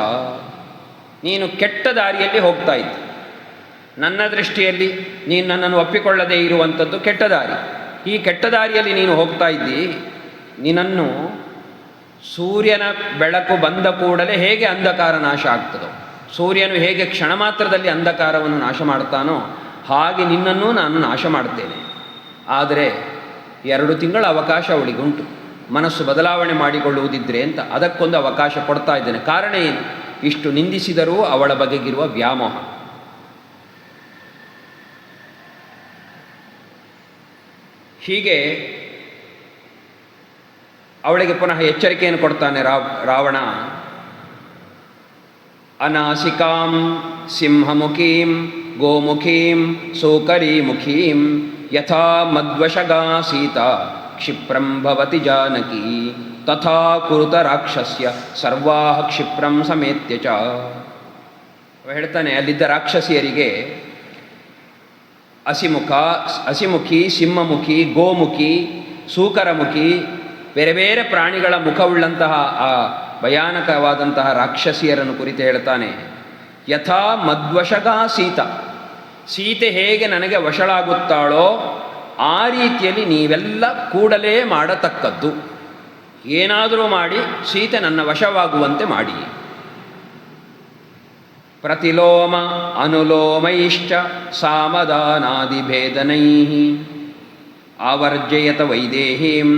ನೀನು ಕೆಟ್ಟ ದಾರಿಯಲ್ಲಿ ಹೋಗ್ತಾ ಇದ್ದಿ. ನನ್ನ ದೃಷ್ಟಿಯಲ್ಲಿ ನೀನು ನನ್ನನ್ನು ಒಪ್ಪಿಕೊಳ್ಳದೇ ಇರುವಂಥದ್ದು ಕೆಟ್ಟ ದಾರಿ. ಈ ಕೆಟ್ಟ ದಾರಿಯಲ್ಲಿ ನೀನು ಹೋಗ್ತಾ ಇದ್ದಿ. ನಿನ್ನನ್ನು ಸೂರ್ಯನ ಬೆಳಕು ಬಂದ ಕೂಡಲೇ ಹೇಗೆ ಅಂಧಕಾರ ನಾಶ ಆಗ್ತದೋ, ಸೂರ್ಯನು ಹೇಗೆ ಕ್ಷಣ ಮಾತ್ರದಲ್ಲಿ ಅಂಧಕಾರವನ್ನು ನಾಶ ಮಾಡ್ತಾನೋ ಹಾಗೆ ನಿನ್ನನ್ನು ನಾನು ನಾಶ ಮಾಡ್ತೇನೆ. ಆದರೆ 2 ತಿಂಗಳ ಅವಕಾಶ ಅವಳಿಗುಂಟು, ಮನಸ್ಸು ಬದಲಾವಣೆ ಮಾಡಿಕೊಳ್ಳುವುದಿದ್ರೆ ಅಂತ. ಅದಕ್ಕೊಂದು ಅವಕಾಶ ಕೊಡ್ತಾ ಇದ್ದೇನೆ. ಕಾರಣ ಏನು? ಇಷ್ಟು ನಿಂದಿಸಿದರೂ ಅವಳ ಬಗೆಗಿರುವ ವ್ಯಾಮೋಹ. ಹೀಗೆ ಅವಳಿಗೆ ಪುನಃ ಎಚ್ಚರಿಕೆಯನ್ನು ಕೊಡ್ತಾನೆ ರಾವಣ. ಅನಾಸಿಕಾಂ ಸಿಂಹಮುಖೀಂ ಗೋಮುಖೀಂ ಸೋಕರೀಮುಖೀಂ ಯಥಾ ಮದ್ವಶಗಾ ಸೀತಾ ಕ್ಷಿಪ್ರಂ ಭವತಿ ಜಾನಕಿ ತಥಾ ಕುರುತ ರಾಕ್ಷಸ್ಯ ಸರ್ವಾಹ ಕ್ಷಿಪ್ರಂ ಸಮೇತ್ಯ ಚ. ಹೇಳ್ತಾನೆ, ಅಲ್ಲಿದ್ದ ರಾಕ್ಷಸಿಯರಿಗೆ ಹಸಿಮುಖಿ, ಸಿಂಹಮುಖಿ, ಗೋಮುಖಿ, ಸೂಕರಮುಖಿ, ಬೇರೆ ಬೇರೆ ಪ್ರಾಣಿಗಳ ಮುಖವುಳ್ಳಂತಹ ಆ ಭಯಾನಕವಾದಂತಹ ರಾಕ್ಷಸಿಯರನ್ನು ಕುರಿತು ಹೇಳ್ತಾನೆ. ಯಥಾ ಮದ್ವಶಗಾ ಸೀತಾ, ಸೀತೆ ಹೇಗೆ ನನಗೆ ವಶಳಾಗುತ್ತಾಳೋ ಆ ರೀತಿಯಲ್ಲಿ ನೀವೆಲ್ಲ ಕೂಡಲೇ ಮಾಡತಕ್ಕದ್ದು. ಏನಾದರೂ ಮಾಡಿ ಸೀತೆ ನನ್ನ ವಶವಾಗುವಂತೆ ಮಾಡಿ. ಪ್ರತಿಲೋಮ ಅನುಲೋಮೈಶ್ಚ ಸಾಮದಾನಾದಿಭೇದನೈ ಆವರ್ಜಯತ ವೈದೇಹೀಂ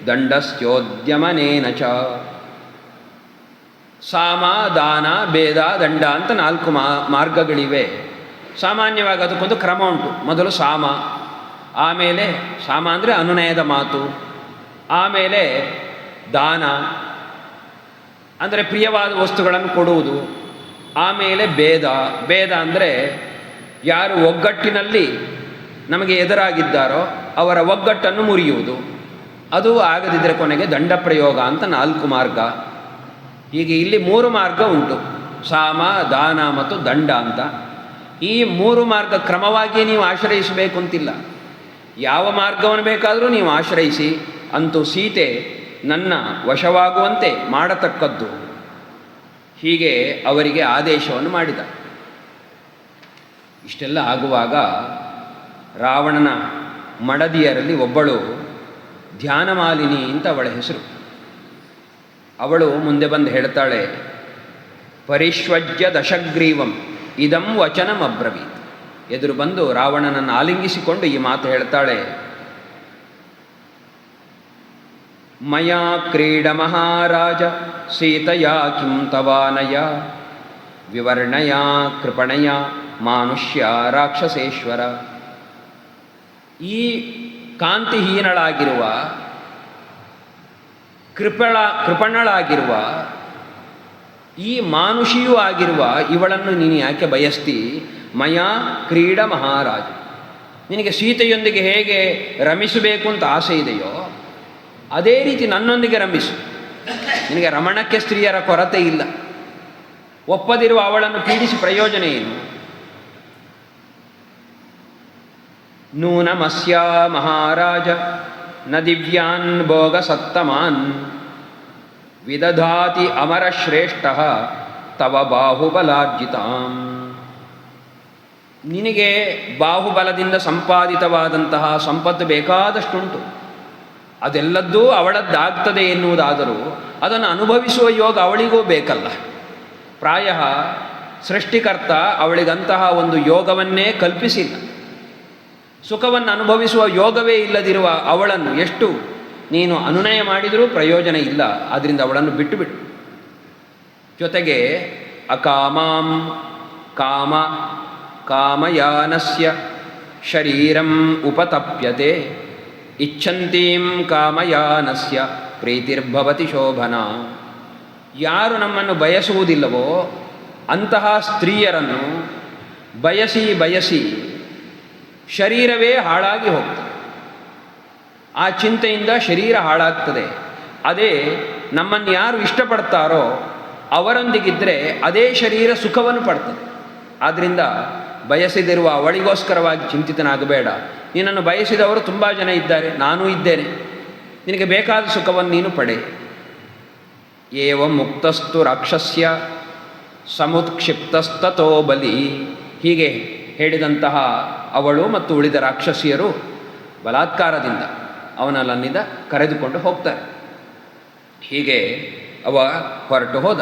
ದಂಡಸ್ಯೋದ್ಯಮನೇನ ಚ. ಸಾಮ, ದಾನ, ಭೇದ, ದಂಡ ಅಂತ 4 ಮಾರ್ಗಗಳಿವೆ. ಸಾಮಾನ್ಯವಾಗಿ ಅದಕ್ಕೊಂದು ಕ್ರಮ ಉಂಟು. ಮೊದಲು ಸಾಮ, ಆಮೇಲೆ ಸಾಮ ಅಂದರೆ ಅನುನಯದ ಮಾತು, ಆಮೇಲೆ ದಾನ ಅಂದರೆ ಪ್ರಿಯವಾದ ವಸ್ತುಗಳನ್ನು ಕೊಡುವುದು, ಆಮೇಲೆ ಭೇದ ಅಂದರೆ ಯಾರು ಒಗ್ಗಟ್ಟಿನಲ್ಲಿ ನಮಗೆ ಎದುರಾಗಿದ್ದಾರೋ ಅವರ ಒಗ್ಗಟ್ಟನ್ನು ಮುರಿಯುವುದು. ಅದು ಆಗದಿದ್ದರೆ ಕೊನೆಗೆ ದಂಡ ಪ್ರಯೋಗ ಅಂತ 4 ಮಾರ್ಗ. ಹೀಗೆ ಇಲ್ಲಿ 3 ಮಾರ್ಗ ಉಂಟು, ಸಾಮ, ದಾನ ಮತ್ತು ದಂಡ ಅಂತ. ಈ 3 ಮಾರ್ಗ ಕ್ರಮವಾಗಿಯೇ ನೀವು ಆಶ್ರಯಿಸಬೇಕು ಅಂತಿಲ್ಲ. ಯಾವ ಮಾರ್ಗವನ್ನು ಬೇಕಾದರೂ ನೀವು ಆಶ್ರಯಿಸಿ, ಅಂತೂ ಸೀತೆ ನನ್ನ ವಶವಾಗುವಂತೆ ಮಾಡತಕ್ಕದ್ದು. ಹೀಗೆ ಅವರಿಗೆ ಆದೇಶವನ್ನು ಮಾಡಿದ. ಇಷ್ಟೆಲ್ಲ ಆಗುವಾಗ ರಾವಣನ ಮಡದಿಯರಲ್ಲಿ ಒಬ್ಬಳು ಧ್ಯಾನಮಾಲಿನಿ ಅಂತ ಅವಳ ಹೆಸರು. ಅವಳು ಮುಂದೆ ಬಂದು ಹೇಳ್ತಾಳೆ, ಪರಿಶ್ವಜ್ಯ ದಶಗ್ರೀವಂ ಇದಂ ವಚನಮಬ್ರವೀತ್. ಎದುರು ಬಂದು ರಾವಣನನ್ನು ಆಲಿಂಗಿಸಿಕೊಂಡು ಈ ಮಾತು ಹೇಳ್ತಾಳೆ. ಮಯಾ ಕ್ರೀಡ ಮಹಾರಾಜ ಸೀತಯಾ ಕಿಂ ತವಾನಯ ವಿವರ್ಣಯ ಕೃಪಣಯ ಮಾನುಷ್ಯ ರಾಕ್ಷಸೇಶ್ವರ. ಈ ಕಾಂತಿಹೀನಳಾಗಿರುವ ಕೃಪಣಳಾಗಿರುವ ಈ ಮಾನುಷಿಯೂ ಆಗಿರುವ ಇವಳನ್ನು ನೀನು ಯಾಕೆ ಬಯಸ್ತಿ? ಮಯಾ ಕ್ರೀಡ ಮಹಾರಾಜ, ನಿನಗೆ ಸೀತೆಯೊಂದಿಗೆ ಹೇಗೆ ರಮಿಸಬೇಕು ಅಂತ ಆಸೆ ಇದೆಯೋ ಅದೇ ರೀತಿ ನನ್ನೊಂದಿಗೆ ರಮಿಸು. ನಿನಗೆ ರಮಣಕ್ಕೆ ಸ್ತ್ರೀಯರ ಕೊರತೆ ಇಲ್ಲ. ಒಪ್ಪದಿರುವ ಅವಳನ್ನು ಪೀಡಿಸಿ ಪ್ರಯೋಜನ ಏನು? ನೂನಮಸ್ಯ ಮಹಾರಾಜ ನ ದಿವ್ಯಾನ್ ಭೋಗ ಸತ್ತಮಾನ್ ವಿದಧಾತಿ ಅಮರಶ್ರೇಷ್ಠ ತವ ಬಾಹುಬಲಾರ್ಜಿತಾಂ. ನಿನಗೆ ಬಾಹುಬಲದಿಂದ ಸಂಪಾದಿತವಾದಂತಹ ಸಂಪತ್ತು ಬೇಕಾದಷ್ಟುಂಟು. ಅದೆಲ್ಲದ್ದೂ ಅವಳದ್ದಾಗ್ತದೆ ಎನ್ನುವುದಾದರೂ ಅದನ್ನು ಅನುಭವಿಸುವ ಯೋಗ ಅವಳಿಗೂ ಬೇಕಲ್ಲ. ಪ್ರಾಯ ಸೃಷ್ಟಿಕರ್ತ ಅವಳಿಗಂತಹ ಒಂದು ಯೋಗವನ್ನೇ ಕಲ್ಪಿಸಿಲ್ಲ. ಸುಖವನ್ನು ಅನುಭವಿಸುವ ಯೋಗವೇ ಇಲ್ಲದಿರುವ ಅವಳನ್ನು ಎಷ್ಟು ನೀನು ಅನುನಯ ಮಾಡಿದರೂ ಪ್ರಯೋಜನ ಇಲ್ಲ. ಆದ್ದರಿಂದ ಅವಳನ್ನು ಬಿಟ್ಟು ಬಿಡು. ಜೊತೆಗೆ ಅಕಾಮಾಂ ಕಾಮಯಾನಸ್ಯ ಶರೀರಂ ಉಪತಪ್ಯತೆ ಇಚ್ಛಂತೀಂ ಕಾಮಯಾನಸ್ಯ ಪ್ರೀತಿರ್ಭವತಿ ಶೋಭನಾ. ಯಾರು ನಮ್ಮನ್ನು ಬಯಸುವುದಿಲ್ಲವೋ ಅಂತಹ ಸ್ತ್ರೀಯರನ್ನು ಬಯಸಿ ಶರೀರವೇ ಹಾಳಾಗಿ ಹೋಗ್ತದೆ. ಆ ಚಿಂತೆಯಿಂದ ಶರೀರ ಹಾಳಾಗ್ತದೆ. ಅದೇ ನಮ್ಮನ್ನು ಯಾರು ಇಷ್ಟಪಡ್ತಾರೋ ಅವರೊಂದಿಗಿದ್ದರೆ ಅದೇ ಶರೀರ ಸುಖವನ್ನು ಪಡ್ತದೆ. ಆದ್ದರಿಂದ ಬಯಸಿದಿರುವ ಅವಳಿಗೋಸ್ಕರವಾಗಿ ಚಿಂತಿತನಾಗಬೇಡ. ನಿನ್ನನ್ನು ಬಯಸಿದವರು ತುಂಬ ಜನ ಇದ್ದಾರೆ, ನಾನೂ ಇದ್ದೇನೆ. ನಿನಗೆ ಬೇಕಾದ ಸುಖವನ್ನು ನೀನು ಪಡೆ. ಏವಂ ಮುಕ್ತಸ್ತು ರಾಕ್ಷಸ್ಯ ಸಮುತ್ಕ್ಷಿಪ್ತಸ್ತತೋ ಬಲಿ. ಹೀಗೆ ಹೇಳಿದಂತಹ ಅವಳು ಮತ್ತು ಉಳಿದ ರಾಕ್ಷಸಿಯರು ಬಲಾತ್ಕಾರದಿಂದ ಅವನಲ್ಲಿಂದ ಕರೆದುಕೊಂಡು ಹೋಗ್ತಾರೆ. ಹೀಗೆ ಅವ ಹೊರಟು ಹೋದ.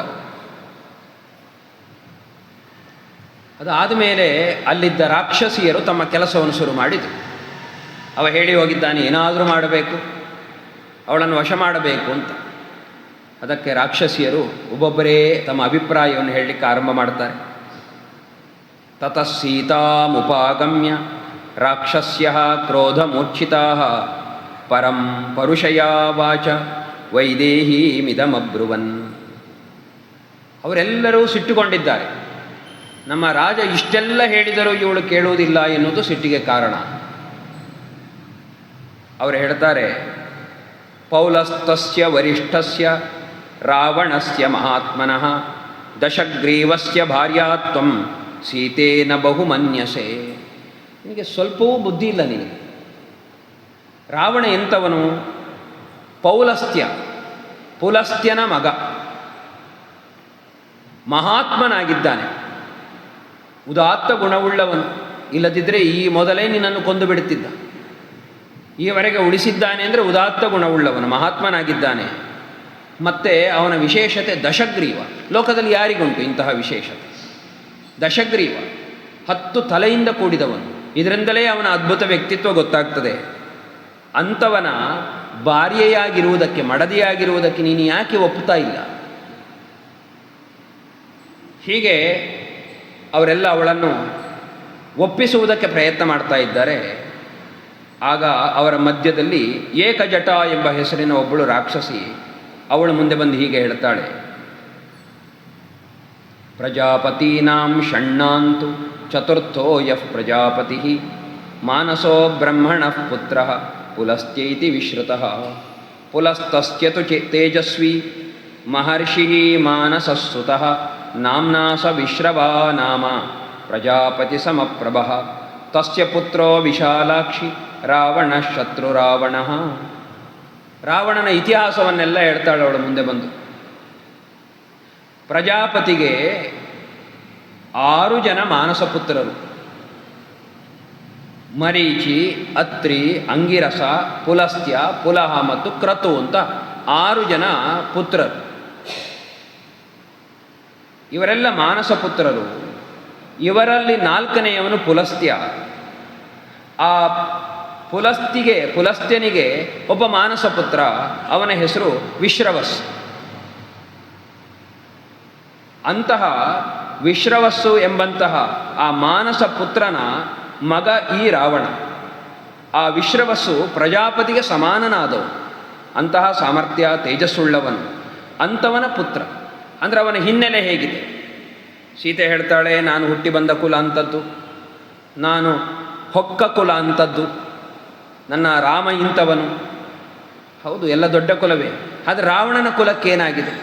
ಅದಾದ ಮೇಲೆ ಅಲ್ಲಿದ್ದ ರಾಕ್ಷಸಿಯರು ತಮ್ಮ ಕೆಲಸವನ್ನು ಶುರು ಮಾಡಿದರು. ಅವ ಹೇಳಿ ಹೋಗಿದ್ದಾನೆ, ಏನಾದರೂ ಮಾಡಬೇಕು, ಅವಳನ್ನು ವಶ ಮಾಡಬೇಕು ಅಂತ. ಅದಕ್ಕೆ ರಾಕ್ಷಸಿಯರು ಒಬ್ಬೊಬ್ಬರೇ ತಮ್ಮ ಅಭಿಪ್ರಾಯವನ್ನು ಹೇಳಲಿಕ್ಕೆ ಆರಂಭ ಮಾಡ್ತಾರೆ. ತತಃ ಸೀತಾಮುಪಾಗಮ್ಯ ರಾಕ್ಷಸ್ಯ ಕ್ರೋಧಮೂರ್ಛಿತಾ ಪರಂ ಪರುಷಯಾ ವಾಚ ವೈದೇಹೀಮಿದಮಬ್ರುವನ್. ಅವರೆಲ್ಲರೂ ಸಿಟ್ಟುಕೊಂಡಿದ್ದಾರೆ. ನಮ್ಮ ರಾಜ ಇಷ್ಟೆಲ್ಲ ಹೇಳಿದರೂ ಇವಳು ಕೇಳುವುದಿಲ್ಲ ಎನ್ನುವುದು ಸಿಟ್ಟಿಗೆ ಕಾರಣ. ಅವರು ಹೇಳ್ತಾರೆ, ಪೌಲಸ್ತಸ್ಯ ವರಿಷ್ಠಸ್ಯ ರಾವಣಸ್ಯ ಮಹಾತ್ಮನಃ ದಶಗ್ರೀವಸ್ಯ ಭಾರ್ಯಾತ್ವಂ ಸೀತೇನ ಬಹುಮನ್ಯಸೆ. ನಿನಗೆ ಸ್ವಲ್ಪವೂ ಬುದ್ಧಿ ಇಲ್ಲ ನಿನಗೆ. ರಾವಣ ಎಂಥವನು? ಪೌಲಸ್ತ್ಯ, ಪುಲಸ್ತ್ಯನ ಮಗ, ಮಹಾತ್ಮನಾಗಿದ್ದಾನೆ, ಉದಾತ್ತ ಗುಣವುಳ್ಳವನು. ಇಲ್ಲದಿದ್ದರೆ ಈ ಮೊದಲೇ ನಿನ್ನನ್ನು ಕೊಂದು ಬಿಡುತ್ತಿದ್ದ. ಈವರೆಗೆ ಉಳಿಸಿದ್ದಾನೆ ಅಂದರೆ ಉದಾತ್ತ ಗುಣವುಳ್ಳವನು, ಮಹಾತ್ಮನಾಗಿದ್ದಾನೆ. ಮತ್ತು ಅವನ ವಿಶೇಷತೆ ದಶಗ್ರೀವ. ಲೋಕದಲ್ಲಿ ಯಾರಿಗುಂಟು ಇಂತಹ ವಿಶೇಷತೆ? ದಶಗ್ರೀವ, 10 ತಲೆಯಿಂದ ಕೂಡಿದವನು. ಇದರಿಂದಲೇ ಅವನ ಅದ್ಭುತ ವ್ಯಕ್ತಿತ್ವ ಗೊತ್ತಾಗ್ತದೆ. ಅಂಥವನ ಭಾರ್ಯೆಯಾಗಿರುವುದಕ್ಕೆ, ಮಡದಿಯಾಗಿರುವುದಕ್ಕೆ ನೀನು ಯಾಕೆ ಒಪ್ಪುತ್ತಾ ಇಲ್ಲ? ಹೀಗೆ ಅವರೆಲ್ಲ ಅವಳನ್ನು ಒಪ್ಪಿಸುವುದಕ್ಕೆ ಪ್ರಯತ್ನ ಮಾಡ್ತಾ ಇದ್ದಾರೆ. ಆಗ ಅವರ ಮಧ್ಯದಲ್ಲಿ ಏಕಜಟ ಎಂಬ ಹೆಸರಿನ ಒಬ್ಬಳು ರಾಕ್ಷಸಿ, ಅವಳು ಮುಂದೆ ಬಂದು ಹೀಗೆ ಹೇಳ್ತಾಳೆ: ಪ್ರಜಾಪತೀನಾಂ ಷಣ್ಣಾಂತು ಚತುರ್ಥೋ ಯಃ ಪ್ರಜಾಪತಿ ಮಾನಸೋ ಬ್ರಹ್ಮಣಃ ಪುತ್ರಃ ಪುಲಸ್ತ್ಯೈತಿ ವಿಶ್ರುತಃ ಪುಲಸ್ತಸ್ಯ ತು ತೇಜಸ್ವಿ ಮಹರ್ಷಿಃ ಮಾನಸಸ್ಸುತಃ ನಾಮ್ನಾ ಸ ವಿಶ್ರವಾ ನಾಮ ಪ್ರಜಾಪತಿ ಸಮಪ್ರಭಃ ತಸ್ಯ ಪುತ್ರೋ ವಿಶಾಲಾಕ್ಷಿ ರಾವಣ ಶತ್ರುರಾವಣಃ. ರಾವಣನ ಇತಿಹಾಸವನ್ನೆಲ್ಲ ಹೇಳ್ತಾಳೆ ಅವಳು ಮುಂದೆ ಬಂದು. ಪ್ರಜಾಪತಿಗೆ 6 ಜನ ಮಾನಸ ಪುತ್ರರು: ಮರೀಚಿ, ಅತ್ರಿ, ಅಂಗಿರಸ, ಪುಲಸ್ತ್ಯ, ಪುಲಹ ಮತ್ತು ಕ್ರತು ಅಂತ 6 ಜನ ಪುತ್ರರು. ಇವರೆಲ್ಲ ಮಾನಸ ಪುತ್ರರು. ಇವರಲ್ಲಿ 4ನೆಯವನು ಪುಲಸ್ತ್ಯ. ಆ ಪುಲಸ್ತ್ಯನಿಗೆ ಒಬ್ಬ ಮಾನಸ ಪುತ್ರ, ಅವನ ಹೆಸರು ವಿಶ್ರವಸ್. ಅಂತಹ ವಿಶ್ರವಸ್ಸು ಎಂಬಂತಹ ಆ ಮಾನಸ ಪುತ್ರನ ಮಗ ಈ ರಾವಣ. ಆ ವಿಶ್ರವಸ್ಸು ಪ್ರಜಾಪತಿಗೆ ಸಮಾನನಾದವು, ಅಂತಹ ಸಾಮರ್ಥ್ಯ ತೇಜಸ್ಸುಳ್ಳವನು, ಅಂಥವನ ಪುತ್ರ. ಅಂದರೆ ಅವನ ಹಿನ್ನೆಲೆ ಹೇಗಿದೆ? ಸೀತೆ ಹೇಳ್ತಾಳೆ, ನಾನು ಹುಟ್ಟಿ ಬಂದ ಕುಲ ಅಂಥದ್ದು, ನಾನು ಹೊಕ್ಕ ಕುಲ ಅಂಥದ್ದು, ನನ್ನ ರಾಮ ಇಂಥವನು. ಹೌದು, ಎಲ್ಲ ದೊಡ್ಡ ಕುಲವೇ. ಆದರೆ ರಾವಣನ ಕುಲಕ್ಕೇನಾಗಿದೆ?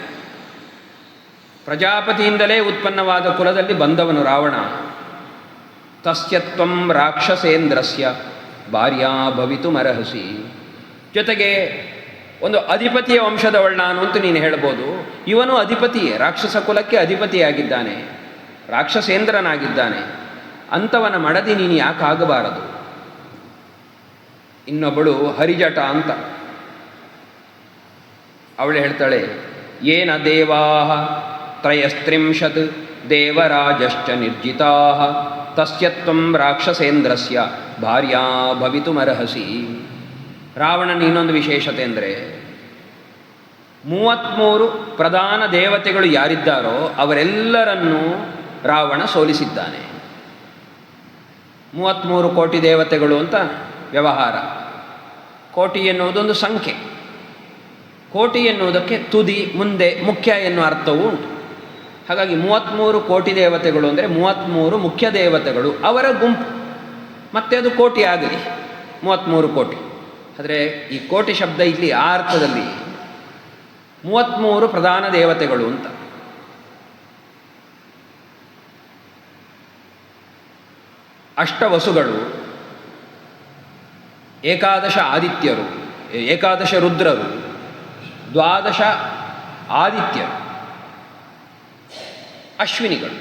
ಪ್ರಜಾಪತಿಯಿಂದಲೇ ಉತ್ಪನ್ನವಾದ ಕುಲದಲ್ಲಿ ಬಂದವನು ರಾವಣ. ತಸ್ಯತ್ವಂ ರಾಕ್ಷಸೇಂದ್ರಸ್ಯ ಭಾರ್ಯಾ ಭವಿತುಮರ್ಹಸಿ. ಜೊತೆಗೆ ಒಂದು ಅಧಿಪತಿಯ ವಂಶದವಳು ನಾನು ಅಂತ ನೀನು ಹೇಳ್ಬೋದು. ಇವನು ಅಧಿಪತಿಯೇ, ರಾಕ್ಷಸ ಕುಲಕ್ಕೆ ಅಧಿಪತಿಯಾಗಿದ್ದಾನೆ, ರಾಕ್ಷಸೇಂದ್ರನಾಗಿದ್ದಾನೆ. ಅಂಥವನ ಮಡದಿ ನೀನು ಯಾಕಾಗಬಾರದು? ಇನ್ನೊಬ್ಬಳು ಹರಿಜಟ ಅಂತ, ಅವಳು ಹೇಳ್ತಾಳೆ: ಏನ ದೇವಾಃ ತ್ರಯಸ್ತ್ರಿಂಶತ್ ದೇವರಾಜಶ್ಚ ನಿರ್ಜಿತಾಃ ತಸ್ಯತ್ವಂ ರಾಕ್ಷಸೇಂದ್ರಸ್ಯ ಭಾರ್ಯಾ ಭವಿತುಮರ್ಹಸಿ. ರಾವಣನ ಇನ್ನೊಂದು ವಿಶೇಷತೆ ಅಂದರೆ 33 ಪ್ರಧಾನ ದೇವತೆಗಳು ಯಾರಿದ್ದಾರೋ ಅವರೆಲ್ಲರನ್ನೂ ರಾವಣ ಸೋಲಿಸಿದ್ದಾನೆ. 33 ಕೋಟಿ ದೇವತೆಗಳು ಅಂತ ವ್ಯವಹಾರ. ಕೋಟಿ ಎನ್ನುವುದೊಂದು ಸಂಖ್ಯೆ. ಕೋಟಿ ಎನ್ನುವುದಕ್ಕೆ ತುದಿ, ಮುಂದೆ, ಮುಖ್ಯ ಎನ್ನುವ ಅರ್ಥವೂ ಉಂಟು. ಹಾಗಾಗಿ 33 ಕೋಟಿ ದೇವತೆಗಳು ಅಂದರೆ 33 ಮುಖ್ಯ ದೇವತೆಗಳು, ಅವರ ಗುಂಪು. ಮತ್ತೆ ಅದು ಕೋಟಿ ಆಗಲಿ, 33 ಕೋಟಿ. ಆದರೆ ಈ ಕೋಟಿ ಶಬ್ದ ಇಲ್ಲಿ ಆ ಅರ್ಥದಲ್ಲಿ 33 ಪ್ರಧಾನ ದೇವತೆಗಳು ಅಂತ. ಅಷ್ಟವಸುಗಳು, 11 ಆದಿತ್ಯರು, 11 ರುದ್ರರು, 12 ಆದಿತ್ಯರು, ಅಶ್ವಿನಿಗಳು,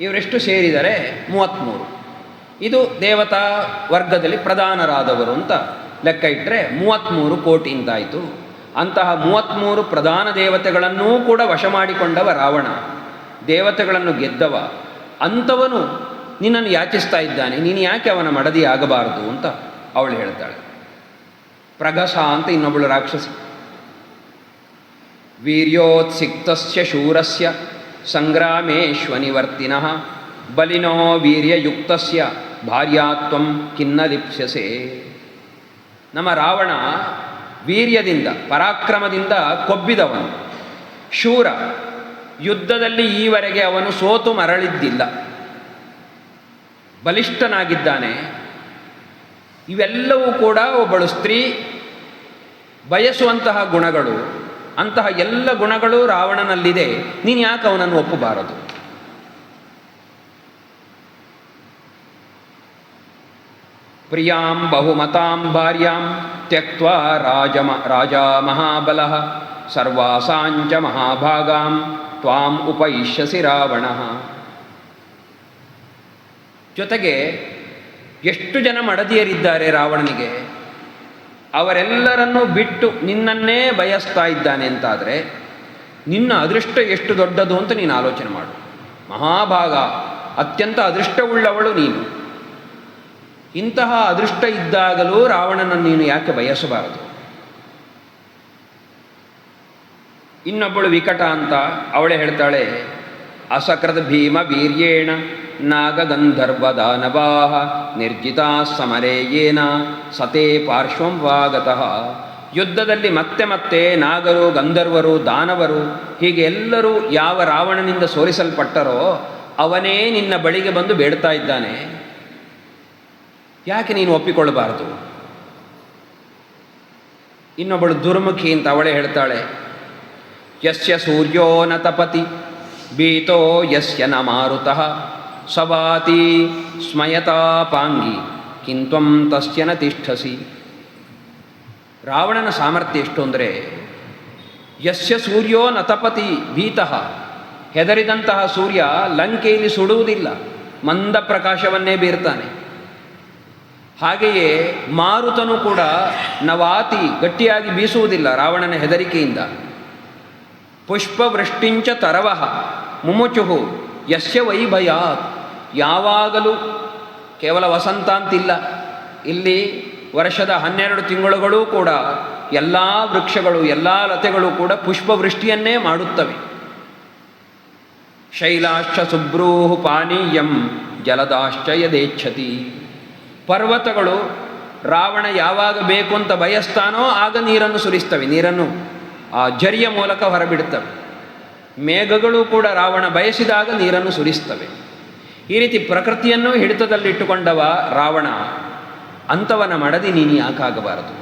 ಇವರೆಷ್ಟು ಸೇರಿದರೆ 33. ಇದು ದೇವತಾ ವರ್ಗದಲ್ಲಿ ಪ್ರಧಾನರಾದವರು ಅಂತ ಲೆಕ್ಕ ಇಟ್ಟರೆ 33 ಕೋಟಿ ಅಂತಾಯಿತು. ಅಂತಹ 33 ಪ್ರಧಾನ ದೇವತೆಗಳನ್ನೂ ಕೂಡ ವಶ ಮಾಡಿಕೊಂಡವ ರಾವಣ, ದೇವತೆಗಳನ್ನು ಗೆದ್ದವ. ಅಂಥವನು ನಿನ್ನನ್ನು ಯಾಚಿಸ್ತಾ ಇದ್ದಾನೆ, ನೀನು ಯಾಕೆ ಅವನ ಮಡದಿ ಆಗಬಾರದು ಅಂತ ಅವಳು ಹೇಳ್ತಾಳೆ. ಪ್ರಗಸ ಅಂತ ಇನ್ನೊಬ್ಬಳು ರಾಕ್ಷಸಿ. ವೀರ್ಯೋತ್ಸಿಕ್ತಸ್ಯ ಶೂರಸ್ಯ ಸಂಗ್ರಾಮೇಶ್ವನಿವರ್ತಿನಃ ಬಲಿನೋ ವೀರ್ಯಯುಕ್ತಸ್ಯ ಭಾರ್ಯಾತ್ವಂ ಖಿನ್ನ ಲಿಪ್ಸ್ಯಸೆ. ನಮ್ಮ ರಾವಣ ವೀರ್ಯದಿಂದ, ಪರಾಕ್ರಮದಿಂದ ಕೊಬ್ಬಿದವನು, ಶೂರ. ಯುದ್ಧದಲ್ಲಿ ಈವರೆಗೆ ಅವನು ಸೋತು ಮರಳಿದ್ದಿಲ್ಲ, ಬಲಿಷ್ಠನಾಗಿದ್ದಾನೆ. ಇವೆಲ್ಲವೂ ಕೂಡ ಒಬ್ಬಳು ಸ್ತ್ರೀ ಬಯಸುವಂತಹ ಗುಣಗಳು. ಅಂತಹ ಎಲ್ಲ ಗುಣಗಳು ರಾವಣನಲ್ಲಿದೆ. ನೀನು ಯಾಕೆ ಅವನನ್ನು ಒಪ್ಪಬಾರದು? ಪ್ರಿಯಾಂ ಬಹುಮತಾಂ ಭಾರ್ಯಾಂ ತ್ಯಕ್ತ್ವಾ ರಾಜ ಮಹಾಬಲಃ ಸರ್ವಾಸಾಂಚ ಮಹಾಭಾಗಾಂ ತ್ವಾಂ ಉಪಯಿಷ್ಯಸಿ ರಾವಣಃ. ಜೊತೆಗೆ ಎಷ್ಟು ಜನ ಮಡದಿಯರಿದ್ದಾರೆ ರಾವಣನಿಗೆ, ಅವರೆಲ್ಲರನ್ನೂ ಬಿಟ್ಟು ನಿನ್ನನ್ನೇ ಬಯಸ್ತಾ ಇದ್ದಾನೆ ಅಂತಾದರೆ ನಿನ್ನ ಅದೃಷ್ಟ ಎಷ್ಟು ದೊಡ್ಡದು ಅಂತ ನೀನು ಆಲೋಚನೆ ಮಾಡು. ಮಹಾಭಾಗ, ಅತ್ಯಂತ ಅದೃಷ್ಟವುಳ್ಳವಳು ನೀನು. ಇಂತಹ ಅದೃಷ್ಟ ಇದ್ದಾಗಲೂ ರಾವಣನನ್ನು ನೀನು ಯಾಕೆ ಬಯಸಬಾರದು? ಇನ್ನೊಬ್ಬಳು ವಿಕಟ ಅಂತ, ಅವಳೇ ಹೇಳ್ತಾಳೆ, ಅಸಕೃತ ಭೀಮ ವೀರ್ಯೇಣ ನಾಗಗಂಧರ್ವ ದಾನವಾಹ ನಿರ್ಜಿತಾ ಸಮರೇ ಯೇನ ಸತೇ ಪಾರ್ಶ್ವಂ ವಾಗತಃ. ಯುದ್ಧದಲ್ಲಿ ಮತ್ತೆ ಮತ್ತೆ ನಾಗರು, ಗಂಧರ್ವರು, ದಾನವರು ಹೀಗೆ ಎಲ್ಲರೂ ಯಾವ ರಾವಣನಿಂದ ಸೋಲಿಸಲ್ಪಟ್ಟರೋ ಅವನೇ ನಿನ್ನ ಬಳಿಗೆ ಬಂದು ಬೇಡ್ತಾ ಇದ್ದಾನೆ. ಯಾಕೆ ನೀನು ಒಪ್ಪಿಕೊಳ್ಳಬಾರದು? ಇನ್ನೊಬ್ಬಳು ದುರ್ಮುಖಿ ಅಂತ, ಅವಳೇ ಹೇಳ್ತಾಳೆ, ಯಸ್ಯ ಸೂರ್ಯೋ ನ ತಪತಿ ಭೀತೋ ಯಸ್ಯ ನ ಮಾರುತಃ ಸವಾತಿ ಸ್ಮಯತಾಪಾಂಗಿ ಕಿಂತ್ವಂ ತಸ್ಯ ನ ತಿಷ್ಠಸಿ. ರಾವಣನ ಸಾಮರ್ಥ್ಯ ಎಷ್ಟು ಅಂದರೆ, ಯಸ್ಯ ಸೂರ್ಯೋ ನ ತಪತಿ ಭೀತಃ, ಹೆದರಿದಂತಹ ಸೂರ್ಯ ಲಂಕೆಯಲ್ಲಿ ಸುಡುವುದಿಲ್ಲ, ಮಂದ ಪ್ರಕಾಶವನ್ನೇ ಬೀರ್ತಾನೆ. ಹಾಗೆಯೇ ಮಾರುತನು ಕೂಡ ನವಾತಿ, ಗಟ್ಟಿಯಾಗಿ ಬೀಸುವುದಿಲ್ಲ ರಾವಣನ ಹೆದರಿಕೆಯಿಂದ. ಪುಷ್ಪವೃಷ್ಟಿಂಚ ತರವಃ ಮುಮುಚುಹು ಯಸ್ಯ ವೈಭಯಾತ್, ಯಾವಾಗಲೂ ಕೇವಲ ವಸಂತ ಅಂತಿಲ್ಲ, ಇಲ್ಲಿ ವರ್ಷದ 12 ತಿಂಗಳುಗಳೂ ಕೂಡ ಎಲ್ಲ ವೃಕ್ಷಗಳು, ಎಲ್ಲ ಲತೆಗಳು ಕೂಡ ಪುಷ್ಪವೃಷ್ಟಿಯನ್ನೇ ಮಾಡುತ್ತವೆ. ಶೈಲಾಶ್ಚ ಸುಬ್ರೂಹು ಪಾನೀಯಂ ಜಲದಾಶ್ಚ ಯದೇಚ್ಛತಿ. ಪರ್ವತಗಳು ರಾವಣ ಯಾವಾಗ ಬೇಕು ಅಂತ ಬಯಸ್ತಾನೋ ಆಗ ನೀರನ್ನು ಸುರಿಸ್ತವೆ, ನೀರನ್ನು ಆ ಝರಿಯ ಮೂಲಕ ಹೊರಬಿಡುತ್ತವೆ. ಮೇಘಗಳು ಕೂಡ ರಾವಣ ಬಯಸಿದಾಗ ನೀರನ್ನು ಸುರಿಸ್ತವೆ. ಈ ರೀತಿ ಪ್ರಕೃತಿಯನ್ನು ಹಿಡಿತದಲ್ಲಿಟ್ಟುಕೊಂಡವ ರಾವಣ. ಅಂಥವನ ಮಡದಿ ನೀನು ಯಾಕಾಗಬಾರದು?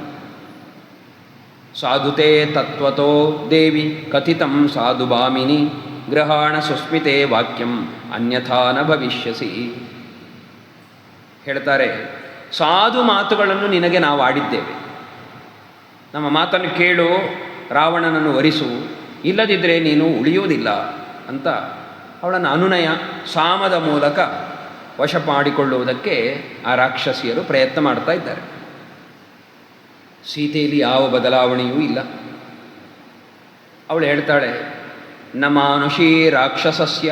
ಸಾಧುತೆ ತತ್ವತೋ ದೇವಿ ಕಥಿತಂ ಸಾಧು ಭಾಮಿನಿ ಗೃಹಾಣ ಸುಸ್ಮಿತೆ ವಾಕ್ಯಂ ಅನ್ಯಥಾ ನ ಭವಿಷ್ಯಸಿ. ಹೇಳ್ತಾರೆ, ಸಾಧು ಮಾತುಗಳನ್ನು ನಿನಗೆ ನಾವು ಆಡಿದ್ದೇವೆ, ನಮ್ಮ ಮಾತನ್ನು ಕೇಳು, ರಾವಣನನ್ನು ವರಿಸು, ಇಲ್ಲದಿದ್ದರೆ ನೀನು ಉಳಿಯುವುದಿಲ್ಲ ಅಂತ ಅವಳನ್ನು ಅನುನಯ, ಸಾಮದ ಮೂಲಕ ವಶ ಮಾಡಿಕೊಳ್ಳುವುದಕ್ಕೆ ಆ ರಾಕ್ಷಸಿಯರು ಪ್ರಯತ್ನ ಮಾಡ್ತಾ ಇದ್ದಾರೆ. ಸೀತೆಯಲ್ಲಿ ಯಾವ ಬದಲಾವಣೆಯೂ ಇಲ್ಲ. ಅವಳು ಹೇಳ್ತಾಳೆ, ನ ಮಾನುಷೀ ರಾಕ್ಷಸಸ್ಯ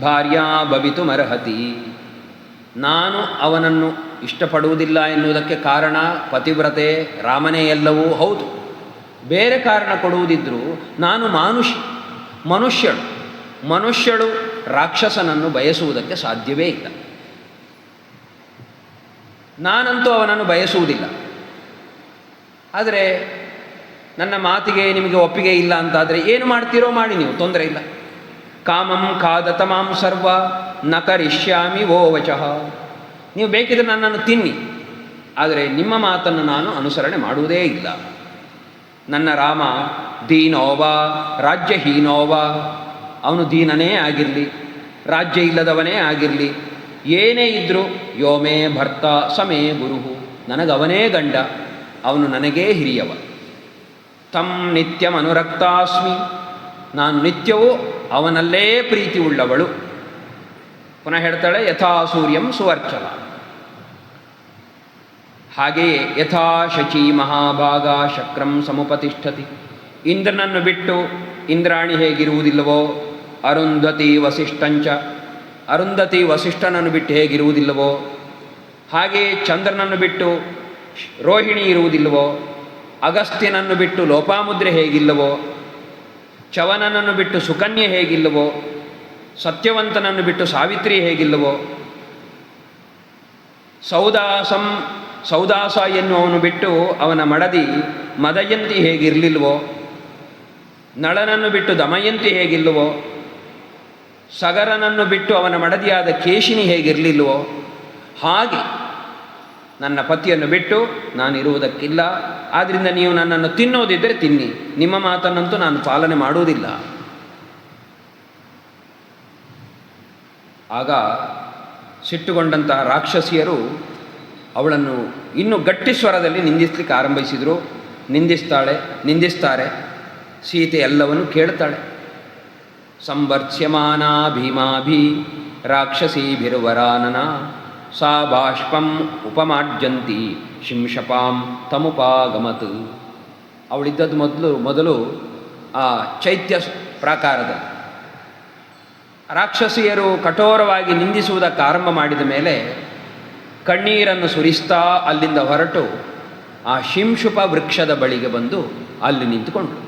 ಭಾರ್ಯಾ ಭವಿತುಮರ್ಹತಿ. ನಾನು ಅವನನ್ನು ಇಷ್ಟಪಡುವುದಿಲ್ಲ ಎನ್ನುವುದಕ್ಕೆ ಕಾರಣ ಪತಿವ್ರತೆ, ರಾಮನೇ ಎಲ್ಲವೂ ಹೌದು. ಬೇರೆ ಕಾರಣ ಕೊಡುವುದಿದ್ದರೂ ನಾನು ಮನುಷ್ಯಳು ರಾಕ್ಷಸನನ್ನು ಬಯಸುವುದಕ್ಕೆ ಸಾಧ್ಯವೇ ಇಲ್ಲ. ನಾನಂತೂ ಅವನನ್ನು ಬಯಸುವುದಿಲ್ಲ. ಆದರೆ ನನ್ನ ಮಾತಿಗೆ ನಿಮಗೆ ಒಪ್ಪಿಗೆ ಇಲ್ಲ ಅಂತಾದರೆ ಏನು ಮಾಡ್ತೀರೋ ಮಾಡಿ, ನೀವು ತೊಂದರೆ ಇಲ್ಲ. ಕಾಮಂ ಖಾದತ ಮಾಂ ಸರ್ವ ನ ಕರಿಷ್ಯಾಮಿ ವೋ ವಚಃ. ನೀವು ಬೇಕಿದ್ರೆ ನನ್ನನ್ನು ತಿನ್ನಿ, ಆದರೆ ನಿಮ್ಮ ಮಾತನ್ನು ನಾನು ಅನುಸರಣೆ ಮಾಡುವುದೇ ಇಲ್ಲ. ನನ್ನ ರಾಮ ದೀನೋವಾ ರಾಜ್ಯಹೀನೋವಾ, ಅವನು ದೀನನೇ ಆಗಿರಲಿ, ರಾಜ್ಯ ಇಲ್ಲದವನೇ ಆಗಿರಲಿ, ಏನೇ ಇದ್ದರೂ ಯೋಮೇ ಭರ್ತ ಸಮೇ ಗುರುಹು, ನನಗವನೇ ಗಂಡ, ಅವನು ನನಗೇ ಹಿರಿಯವ. ತಂ ನಿತ್ಯಂ ಅನುರಕ್ತಾಸ್ಮಿ, ನಾನು ನಿತ್ಯವೂ ಅವನಲ್ಲೇ ಪ್ರೀತಿ ಉಳ್ಳವಳು. ಪುನಃ ಹೇಳ್ತಾಳೆ, ಯಥಾ ಸೂರ್ಯಂ ಸುವರ್ಚಲ. ಹಾಗೆಯೇ ಯಥಾ ಶಚಿ ಮಹಾಭಾಗ ಶಕ್ರಂ ಸಮುಪತಿಷ್ಠತಿ. ಇಂದ್ರನನ್ನು ಬಿಟ್ಟು ಇಂದ್ರಾಣಿ ಹೇಗಿರುವುದಿಲ್ಲವೋ, ಅರುಂಧತಿ ವಸಿಷ್ಠಂಚ, ಅರುಂಧತಿ ವಸಿಷ್ಠನನ್ನು ಬಿಟ್ಟು ಹೇಗಿರುವುದಿಲ್ಲವೋ, ಹಾಗೆಯೇ ಚಂದ್ರನನ್ನು ಬಿಟ್ಟು ರೋಹಿಣಿ ಇರುವುದಿಲ್ಲವೋ, ಅಗಸ್ತ್ಯನನ್ನು ಬಿಟ್ಟು ಲೋಪಾಮುದ್ರೆ ಹೇಗಿಲ್ಲವೋ, ಚವನನನ್ನು ಬಿಟ್ಟು ಸುಕನ್ಯೆ ಹೇಗಿಲ್ಲವೋ, ಸತ್ಯವಂತನನ್ನು ಬಿಟ್ಟು ಸಾವಿತ್ರಿ ಹೇಗಿಲ್ಲವೋ, ಸೌದಾಸ ಎನ್ನುವನು ಬಿಟ್ಟು ಅವನ ಮಡದಿ ಮದಯಂತಿ ಹೇಗಿರಲಿಲ್ವೋ, ನಳನನ್ನು ಬಿಟ್ಟು ದಮಯಂತಿ ಹೇಗಿಲ್ಲವೋ, ಸಗರನನ್ನು ಬಿಟ್ಟು ಅವನ ಮಡದಿಯಾದ ಕೇಶಿನಿ ಹೇಗಿರಲಿಲ್ವೋ, ಹಾಗೆ ನನ್ನ ಪತಿಯನ್ನು ಬಿಟ್ಟು ನಾನು ಇರುವುದಕ್ಕಿಲ್ಲ. ಆದ್ದರಿಂದ ನೀವು ನನ್ನನ್ನು ತಿನ್ನೋದಿದ್ದರೆ ತಿನ್ನಿ, ನಿಮ್ಮ ಮಾತನ್ನಂತೂ ನಾನು ಪಾಲನೆ ಮಾಡುವುದಿಲ್ಲ. ಆಗ ಸಿಟ್ಟುಗೊಂಡಂತಹ ರಾಕ್ಷಸಿಯರು ಅವಳನ್ನು ಇನ್ನೂ ಗಟ್ಟಿ ಸ್ವರದಲ್ಲಿ ನಿಂದಿಸಲಿಕ್ಕೆ ಆರಂಭಿಸಿದರು. ನಿಂದಿಸ್ತಾರೆ. ಸೀತೆ ಎಲ್ಲವನ್ನು ಕೇಳ್ತಾಳೆ. ಸಂವರ್ಚ್ಯಮಾನ ಭೀಮಾಭಿ ರಾಕ್ಷಸೀಭಿರ್ವರಾನನ ಸಾ ಬಾಷ್ಪಂ ಉಪಮಾರ್ಜಂತಿ ಶಿಂಶಪಾಂ ತಮುಪಾಗಮತ್. ಅವಳಿದ್ದದ್ದು ಮೊದಲು ಆ ಚೈತ್ಯ ಪ್ರಾಕಾರದಲ್ಲಿ. ರಾಕ್ಷಸಿಯರು ಕಠೋರವಾಗಿ ನಿಂದಿಸುವುದಕ್ಕೆ ಆರಂಭ ಮಾಡಿದ ಮೇಲೆ ಕಣ್ಣೀರನ್ನು ಸುರಿಸ್ತಾ ಅಲ್ಲಿಂದ ಹೊರಟು ಆ ಶಿಂಶುಪ ವೃಕ್ಷದ ಬಳಿಗೆ ಬಂದು ಅಲ್ಲಿ ನಿಂತುಕೊಂಡರು.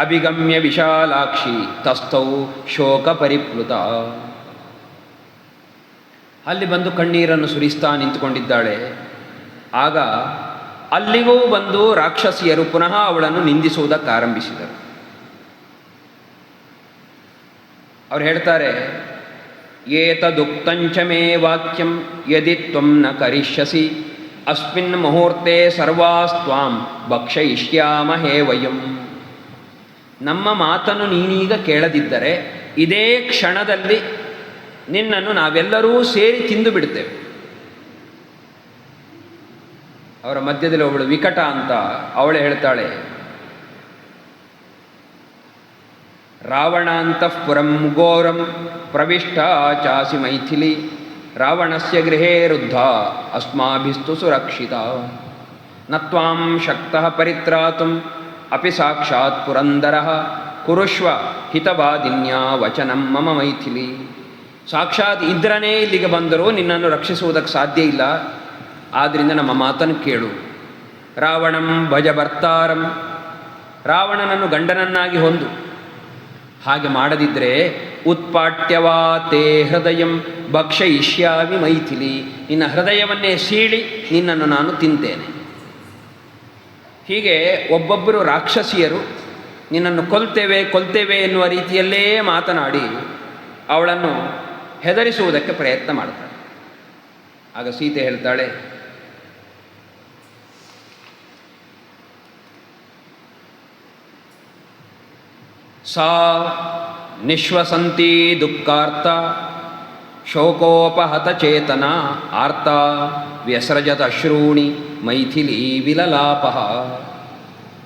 ಅಭಿಗಮ್ಯ ವಿಶಾಲಾಕ್ಷಿ ತಸ್ಥೌ ಶೋಕ ಪರಿಪ್ಲುತ. ಅಲ್ಲಿ ಬಂದು ಕಣ್ಣೀರನ್ನು ಸುರಿಸ್ತಾ ನಿಂತುಕೊಂಡಿದ್ದಾಳೆ. ಆಗ ಅಲ್ಲಿಗೂ ಬಂದು ರಾಕ್ಷಸಿಯರು ಪುನಃ ಅವಳನ್ನು ನಿಂದಿಸುವುದಕ್ಕೆ ಆರಂಭಿಸಿದರು. ಅವ್ರು ಹೇಳ್ತಾರೆ, ಏತದುಕ್ತಂಚ ಮೇ ವಾಕ್ಯಂ ಯದಿ ತ್ವಂ ನ ಕರಿಷ್ಯಸಿ ಅಸ್ಮಿನ್ ಮುಹೂರ್ತೆ ಸರ್ವಾಸ್ತ್ವಾಂ ಭಕ್ಷಯಿಷ್ಯಾಮಹೇ ವಯಂ. ನಮ್ಮ ಮಾತನ್ನು ನೀನೀಗ ಕೇಳದಿದ್ದರೆ ಇದೇ ಕ್ಷಣದಲ್ಲಿ ನಿನ್ನನ್ನು ನಾವೆಲ್ಲರೂ ಸೇರಿ ತಿಂದು ಬಿಡ್ತೇವೆ. ಅವರ ಮಧ್ಯದಲ್ಲಿ ಒಬ್ಬಳು ವಿಕಟ ಅಂತ ಅವಳು ಹೇಳ್ತಾಳೆ, ರಾವಣಾಂತಃಪುರಂ ಘೋರಂ ಪ್ರವಿಷ್ಟ ಚಾಸಿ ಮೈಥಿಲಿ ರಾವಣಸ್ಯ ಗೃಹೇ ರುದ್ಧ ಅಸ್ಮಾಭಿಸ್ತು ಸುರಕ್ಷಿತ ನ ತ್ವಾಂ ಶಕ್ತಃ ಪರಿತ್ರಾತುಂ ಅಪಿ ಸಾಕ್ಷಾತ್ ಪುರಂದರಃ ಕುರುಷ್ವ ಹಿತವಾದಿನ್ಯಾ ವಚನಂ ಮಮ ಮೈಥಿಲಿ. ಸಾಕ್ಷಾತ್ ಇಂದ್ರನೇ ಇಲ್ಲಿಗೆ ಬಂದರೂ ನಿನ್ನನ್ನು ರಕ್ಷಿಸುವುದಕ್ಕೆ ಸಾಧ್ಯ ಇಲ್ಲ. ಆದ್ದರಿಂದ ನಮ್ಮ ಮಾತನ್ನು ಕೇಳು. ರಾವಣಂ ಭಜ ಭರ್ತಾರಂ, ರಾವಣನನ್ನು ಗಂಡನನ್ನಾಗಿ ಹೊಂದು. ಹಾಗೆ ಮಾಡದಿದ್ದರೆ ಉತ್ಪಾಟ್ಯವಾ ತೇ ಹೃದಯಂ ಭಕ್ಷಯಿಷ್ಯಾಮಿ ಮೈಥಿಲಿ, ನಿನ್ನ ಹೃದಯವನ್ನೇ ಸೀಳಿ ನಿನ್ನನ್ನು ನಾನು ತಿಂತೇನೆ. ಹೀಗೆ ಒಬ್ಬೊಬ್ಬರು ರಾಕ್ಷಸಿಯರು ನಿನ್ನನ್ನು ಕೊಲ್ತೇವೆ ಎನ್ನುವ ರೀತಿಯಲ್ಲೇ ಮಾತನಾಡಿ ಅವಳನ್ನು ಹೆದರಿಸುವುದಕ್ಕೆ ಪ್ರಯತ್ನ ಮಾಡ್ತಾಳೆ. ಆಗ ಸೀತೆ ಹೇಳ್ತಾಳೆ, ಸಾ ನಿಶ್ವಸಂತಿ ದುಃಖಾರ್ಥ ಶೋಕೋಪಹತ ಚೇತನ ಆರ್ತ ವ್ಯಸೃಜತ ಅಶ್ರೂಣಿ ಮೈಥಿಲಿ ವಿಲಲಾಪ.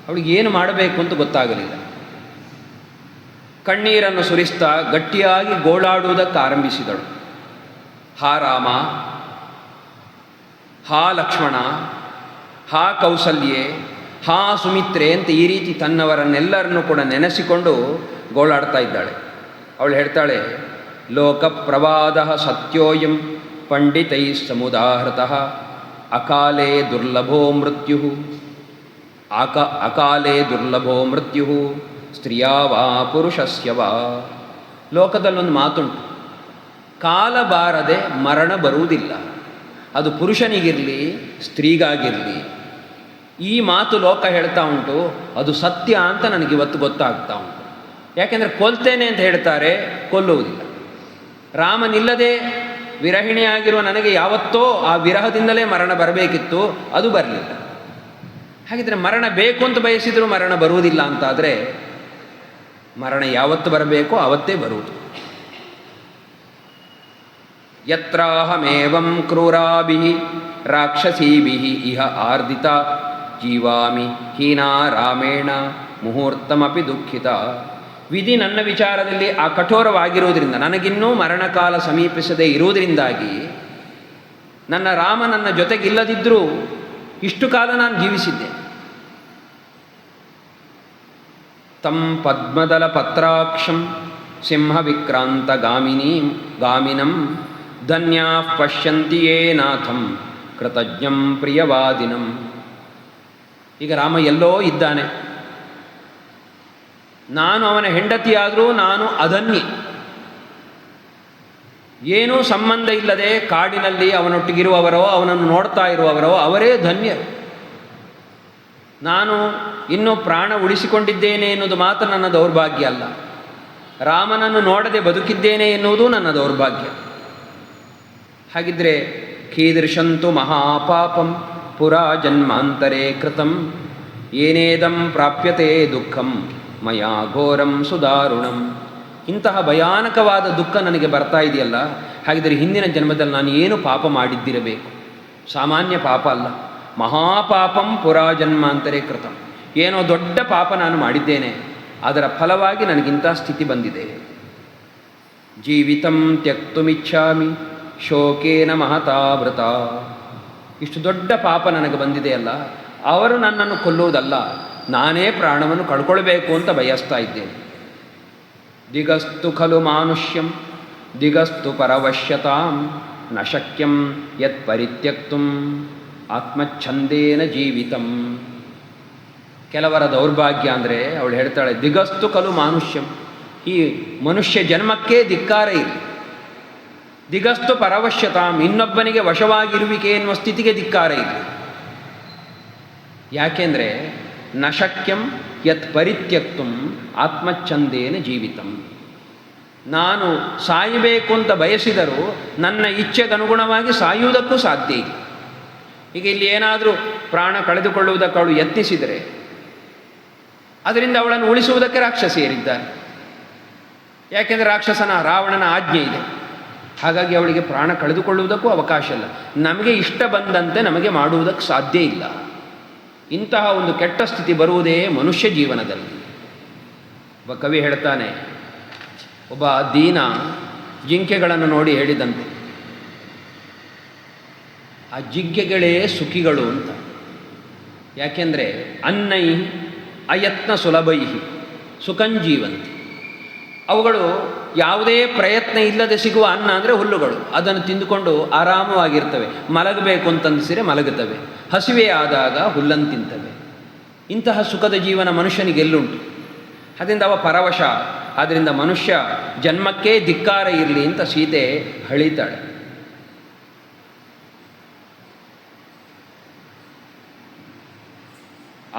ಅವಳಿಗೆ ಏನು ಮಾಡಬೇಕು ಅಂತ ಗೊತ್ತಾಗಲಿಲ್ಲ. ಕಣ್ಣೀರನ್ನು ಸುರಿಸ್ತಾ ಗಟ್ಟಿಯಾಗಿ ಗೋಳಾಡುವುದಕ್ಕೆ ಆರಂಭಿಸಿದಳು. ಹಾ ರಾಮ, ಹಾ ಲಕ್ಷ್ಮಣ, ಹಾ ಕೌಸಲ್ಯೆ, ಹಾ ಸುಮಿತ್ರೆ ಅಂತ ಈ ರೀತಿ ತನ್ನವರನ್ನೆಲ್ಲರನ್ನೂ ಕೂಡ ನೆನೆಸಿಕೊಂಡು ಗೋಳಾಡ್ತಾ ಇದ್ದಾಳೆ. ಅವಳು ಹೇಳ್ತಾಳೆ, ಲೋಕ ಪ್ರವಾದ ಸತ್ಯೋಯಂ ಪಂಡಿತೈ ಸಮುದಾಹೃತಃ ಅಕಾಲೇ ದುರ್ಲಭೋ ಮೃತ್ಯು ಅಕಾಲೇ ದುರ್ಲಭೋ ಮೃತ್ಯು ಸ್ತ್ರೀಯಾ ವಾ ಪುರುಷಸ್ಯ ವಾ. ಲೋಕದಲ್ಲೊಂದು ಮಾತುಂಟು, ಕಾಲ ಬಾರದೆ ಮರಣ ಬರುವುದಿಲ್ಲ. ಅದು ಪುರುಷನಿಗಿರಲಿ ಸ್ತ್ರೀಗಾಗಿರಲಿ. ಈ ಮಾತು ಲೋಕ ಹೇಳ್ತಾ ಉಂಟು, ಅದು ಸತ್ಯ ಅಂತ ನನಗಿವತ್ತು ಗೊತ್ತಾಗ್ತಾ ಉಂಟು. ಯಾಕೆಂದರೆ ಕೊಲ್ತೇನೆ ಅಂತ ಹೇಳ್ತಾರೆ, ಕೊಲ್ಲುವುದಿಲ್ಲ. ರಾಮನಿಲ್ಲದೆ ವಿರಹಿಣಿಯಾಗಿರುವ ನನಗೆ ಯಾವತ್ತೋ ಆ ವಿರಹದಿಂದಲೇ ಮರಣ ಬರಬೇಕಿತ್ತು, ಅದು ಬರಲಿಲ್ಲ. ಹಾಗಿದ್ರೆ ಮರಣ ಬೇಕು ಅಂತ ಬಯಸಿದರೂ ಮರಣ ಬರುವುದಿಲ್ಲ ಅಂತಾದರೆ ಮರಣ ಯಾವತ್ತು ಬರಬೇಕೋ ಆವತ್ತೇ ಬರುವುದು. ಯತ್ರಾಹಮೇವಂ ಕ್ರೂರಾಭಿಃ ರಾಕ್ಷಸೀಭಿಃ ಇಹ ಆರ್ದಿತ ಜೀವಾಮಿ ಹೀನಾ ರಾಮೇಣ ಮುಹೂರ್ತಮಪಿ ದುಃಖಿತ. ವಿಧಿ ನನ್ನ ವಿಚಾರದಲ್ಲಿ ಆ ಕಠೋರವಾಗಿರುವುದರಿಂದ, ನನಗಿನ್ನೂ ಮರಣಕಾಲ ಸಮೀಪಿಸದೇ ಇರುವುದರಿಂದಾಗಿ ನನ್ನ ರಾಮ ನನ್ನ ಜೊತೆಗಿಲ್ಲದಿದ್ದರೂ ಇಷ್ಟು ಕಾಲ ನಾನು ಜೀವಿಸಿದ್ದೆ. ತಂ ಪದ್ಮದಲ ಪತ್ರಾಕ್ಷಂ ಸಿಂಹ ವಿಕ್ರಾಂತ ಗಾಮಿನಂ ಧನ್ಯಾ ಪಶ್ಯಂತಿ ಯೇ ನಾಥಂ ಕೃತಜ್ಞಂ ಪ್ರಿಯವಾದಿನಂ. ಈಗ ರಾಮ ಎಲ್ಲೋ ಇದ್ದಾನೆ, ನಾನು ಅವನ ಹೆಂಡತಿಯಾದರೂ ನಾನು ಅಧನ್ಯೆ. ಏನೂ ಸಂಬಂಧ ಇಲ್ಲದೆ ಕಾಡಿನಲ್ಲಿ ಅವನೊಟ್ಟಿಗಿರುವವರೋ ಅವನನ್ನು ನೋಡ್ತಾ ಇರುವವರೋ ಅವರೇ ಧನ್ಯರು. ನಾನು ಇನ್ನೂ ಪ್ರಾಣ ಉಳಿಸಿಕೊಂಡಿದ್ದೇನೆ ಎನ್ನುವುದು ಮಾತ್ರ ನನ್ನ ದೌರ್ಭಾಗ್ಯ ಅಲ್ಲ, ರಾಮನನ್ನು ನೋಡದೆ ಬದುಕಿದ್ದೇನೆ ಎನ್ನುವುದು ನನ್ನ ದೌರ್ಭಾಗ್ಯ. ಹಾಗಿದ್ದರೆ ಕೀದೃಶಂತು ಮಹಾಪಾಪಂ ಪುರಾ ಜನ್ಮಾಂತರೇ ಕೃತಂ ಏನೇದಂ ಪ್ರಾಪ್ಯತೆ ದುಃಖಂ ಮಯಾ ಘೋರಂ ಸುದಾರುಣಂ. ಇಂತಹ ಭಯಾನಕವಾದ ದುಃಖ ನನಗೆ ಬರ್ತಾ ಇದೆಯಲ್ಲ, ಹಾಗಿದ್ದರೆ ಹಿಂದಿನ ಜನ್ಮದಲ್ಲಿ ನಾನು ಏನು ಪಾಪ ಮಾಡಿದ್ದಿರಬೇಕು? ಸಾಮಾನ್ಯ ಪಾಪ ಅಲ್ಲ, ಮಹಾಪಾಪಂ ಪುರಾಜನ್ಮಾಂತರೇ ಕೃತಂ. ಏನೋ ದೊಡ್ಡ ಪಾಪ ನಾನು ಮಾಡಿದ್ದೇನೆ, ಅದರ ಫಲವಾಗಿ ನನಗಿಂಥ ಸ್ಥಿತಿ ಬಂದಿದೆ. ಜೀವಿತಂ ತ್ಯಕ್ತುಮಿಚ್ಛಾಮಿ ಶೋಕೇನ ಮಹತಾವೃತ. ಇಷ್ಟು ದೊಡ್ಡ ಪಾಪ ನನಗೆ ಬಂದಿದೆಯಲ್ಲ, ಅವರು ನನ್ನನ್ನು ಕೊಲ್ಲುವುದಲ್ಲ, ನಾನೇ ಪ್ರಾಣವನ್ನು ಕಳ್ಕೊಳ್ಬೇಕು ಅಂತ ಬಯಸ್ತಾ ಇದ್ದೇನೆ. ದಿಗಸ್ತು ಖಲು ಮಾನುಷ್ಯಂ ದಿಗಸ್ತು ಪರವಶ್ಯತಾಂ ನ ಶಕ್ಯಂ ಯತ್ ಪರಿತ್ಯಕ್ತುಂ ಆತ್ಮಚ್ಛಂದೇನ ಜೀವಿತಂ. ಕೆಲವರ ದೌರ್ಭಾಗ್ಯ ಅಂದರೆ ಅವಳು ಹೇಳ್ತಾಳೆ, ದಿಗಸ್ತು ಖಲು ಮಾನುಷ್ಯಂ, ಈ ಮನುಷ್ಯ ಜನ್ಮಕ್ಕೇ ಧಿಕ್ಕಾರ ಇಲ್ಲ. ದಿಗಸ್ತು ಪರವಶ್ಯತಾಂ, ಇನ್ನೊಬ್ಬನಿಗೆ ವಶವಾಗಿರುವಿಕೆ ಎನ್ನುವ ಸ್ಥಿತಿಗೆ ಧಿಕ್ಕಾರ ಇಲ್ಲ. ಯಾಕೆಂದರೆ ನ ಶಕ್ಯಂ ಯತ್ ಪರಿತ್ಯಕ್ತುಂ ಆತ್ಮಚ್ಛಂದೇನ ಜೀವಿತಂ. ನಾನು ಸಾಯಬೇಕು ಅಂತ ಬಯಸಿದರೂ ನನ್ನ ಇಚ್ಛೆಗನುಗುಣವಾಗಿ ಸಾಯುವುದಕ್ಕೂ ಸಾಧ್ಯ ಇಲ್ಲ. ಈಗ ಇಲ್ಲಿ ಏನಾದರೂ ಪ್ರಾಣ ಕಳೆದುಕೊಳ್ಳುವುದಕ್ಕೆ ಅವಳು ಯತ್ನಿಸಿದರೆ ಅದರಿಂದ ಅವಳನ್ನು ಉಳಿಸುವುದಕ್ಕೆ ರಾಕ್ಷಸಿಯರಿದ್ದಾರೆ. ಯಾಕೆಂದರೆ ರಾಕ್ಷಸನ ರಾವಣನ ಆಜ್ಞೆ ಇದೆ. ಹಾಗಾಗಿ ಅವಳಿಗೆ ಪ್ರಾಣ ಕಳೆದುಕೊಳ್ಳುವುದಕ್ಕೂ ಅವಕಾಶ ಇಲ್ಲ. ನಮಗೆ ಇಷ್ಟ ಬಂದಂತೆ ನಮಗೆ ಮಾಡುವುದಕ್ಕೆ ಸಾಧ್ಯ ಇಲ್ಲ. ಇಂತಹ ಒಂದು ಕೆಟ್ಟ ಸ್ಥಿತಿ ಬರುವುದೇ ಮನುಷ್ಯ ಜೀವನದಲ್ಲಿ. ಒಬ್ಬ ಕವಿ ಹೇಳ್ತಾನೆ, ಒಬ್ಬ ದೀನ ಜಿಂಕೆಗಳನ್ನು ನೋಡಿ ಹೇಳಿದಂತೆ, ಆ ಜಿಂಕೆಗಳೇ ಸುಖಿಗಳು ಅಂತ. ಯಾಕೆಂದರೆ ಅನ್ನೈ ಅಯತ್ನ ಸುಲಭೈ ಸುಖಂಜೀವಂತಿ. ಅವುಗಳು ಯಾವುದೇ ಪ್ರಯತ್ನ ಇಲ್ಲದೆ ಸಿಗುವ ಅನ್ನ ಅಂದರೆ ಹುಲ್ಲುಗಳು, ಅದನ್ನು ತಿಂದುಕೊಂಡು ಆರಾಮವಾಗಿರ್ತವೆ. ಮಲಗಬೇಕು ಅಂತಂದಿಸಿದರೆ ಮಲಗುತ್ತವೆ, ಹಸಿವೆ ಆದಾಗ ಹುಲ್ಲನ್ನು ತಿಂತವೆ. ಇಂತಹ ಸುಖದ ಜೀವನ ಮನುಷ್ಯನಿಗೆಲ್ಲುಂಟು. ಅದರಿಂದ ಅವ ಪರವಶ. ಆದ್ದರಿಂದ ಮನುಷ್ಯ ಜನ್ಮಕ್ಕೇ ಧಿಕ್ಕಾರ ಇರಲಿ ಅಂತ ಸೀತೆ ಹಳಿತಾಳೆ.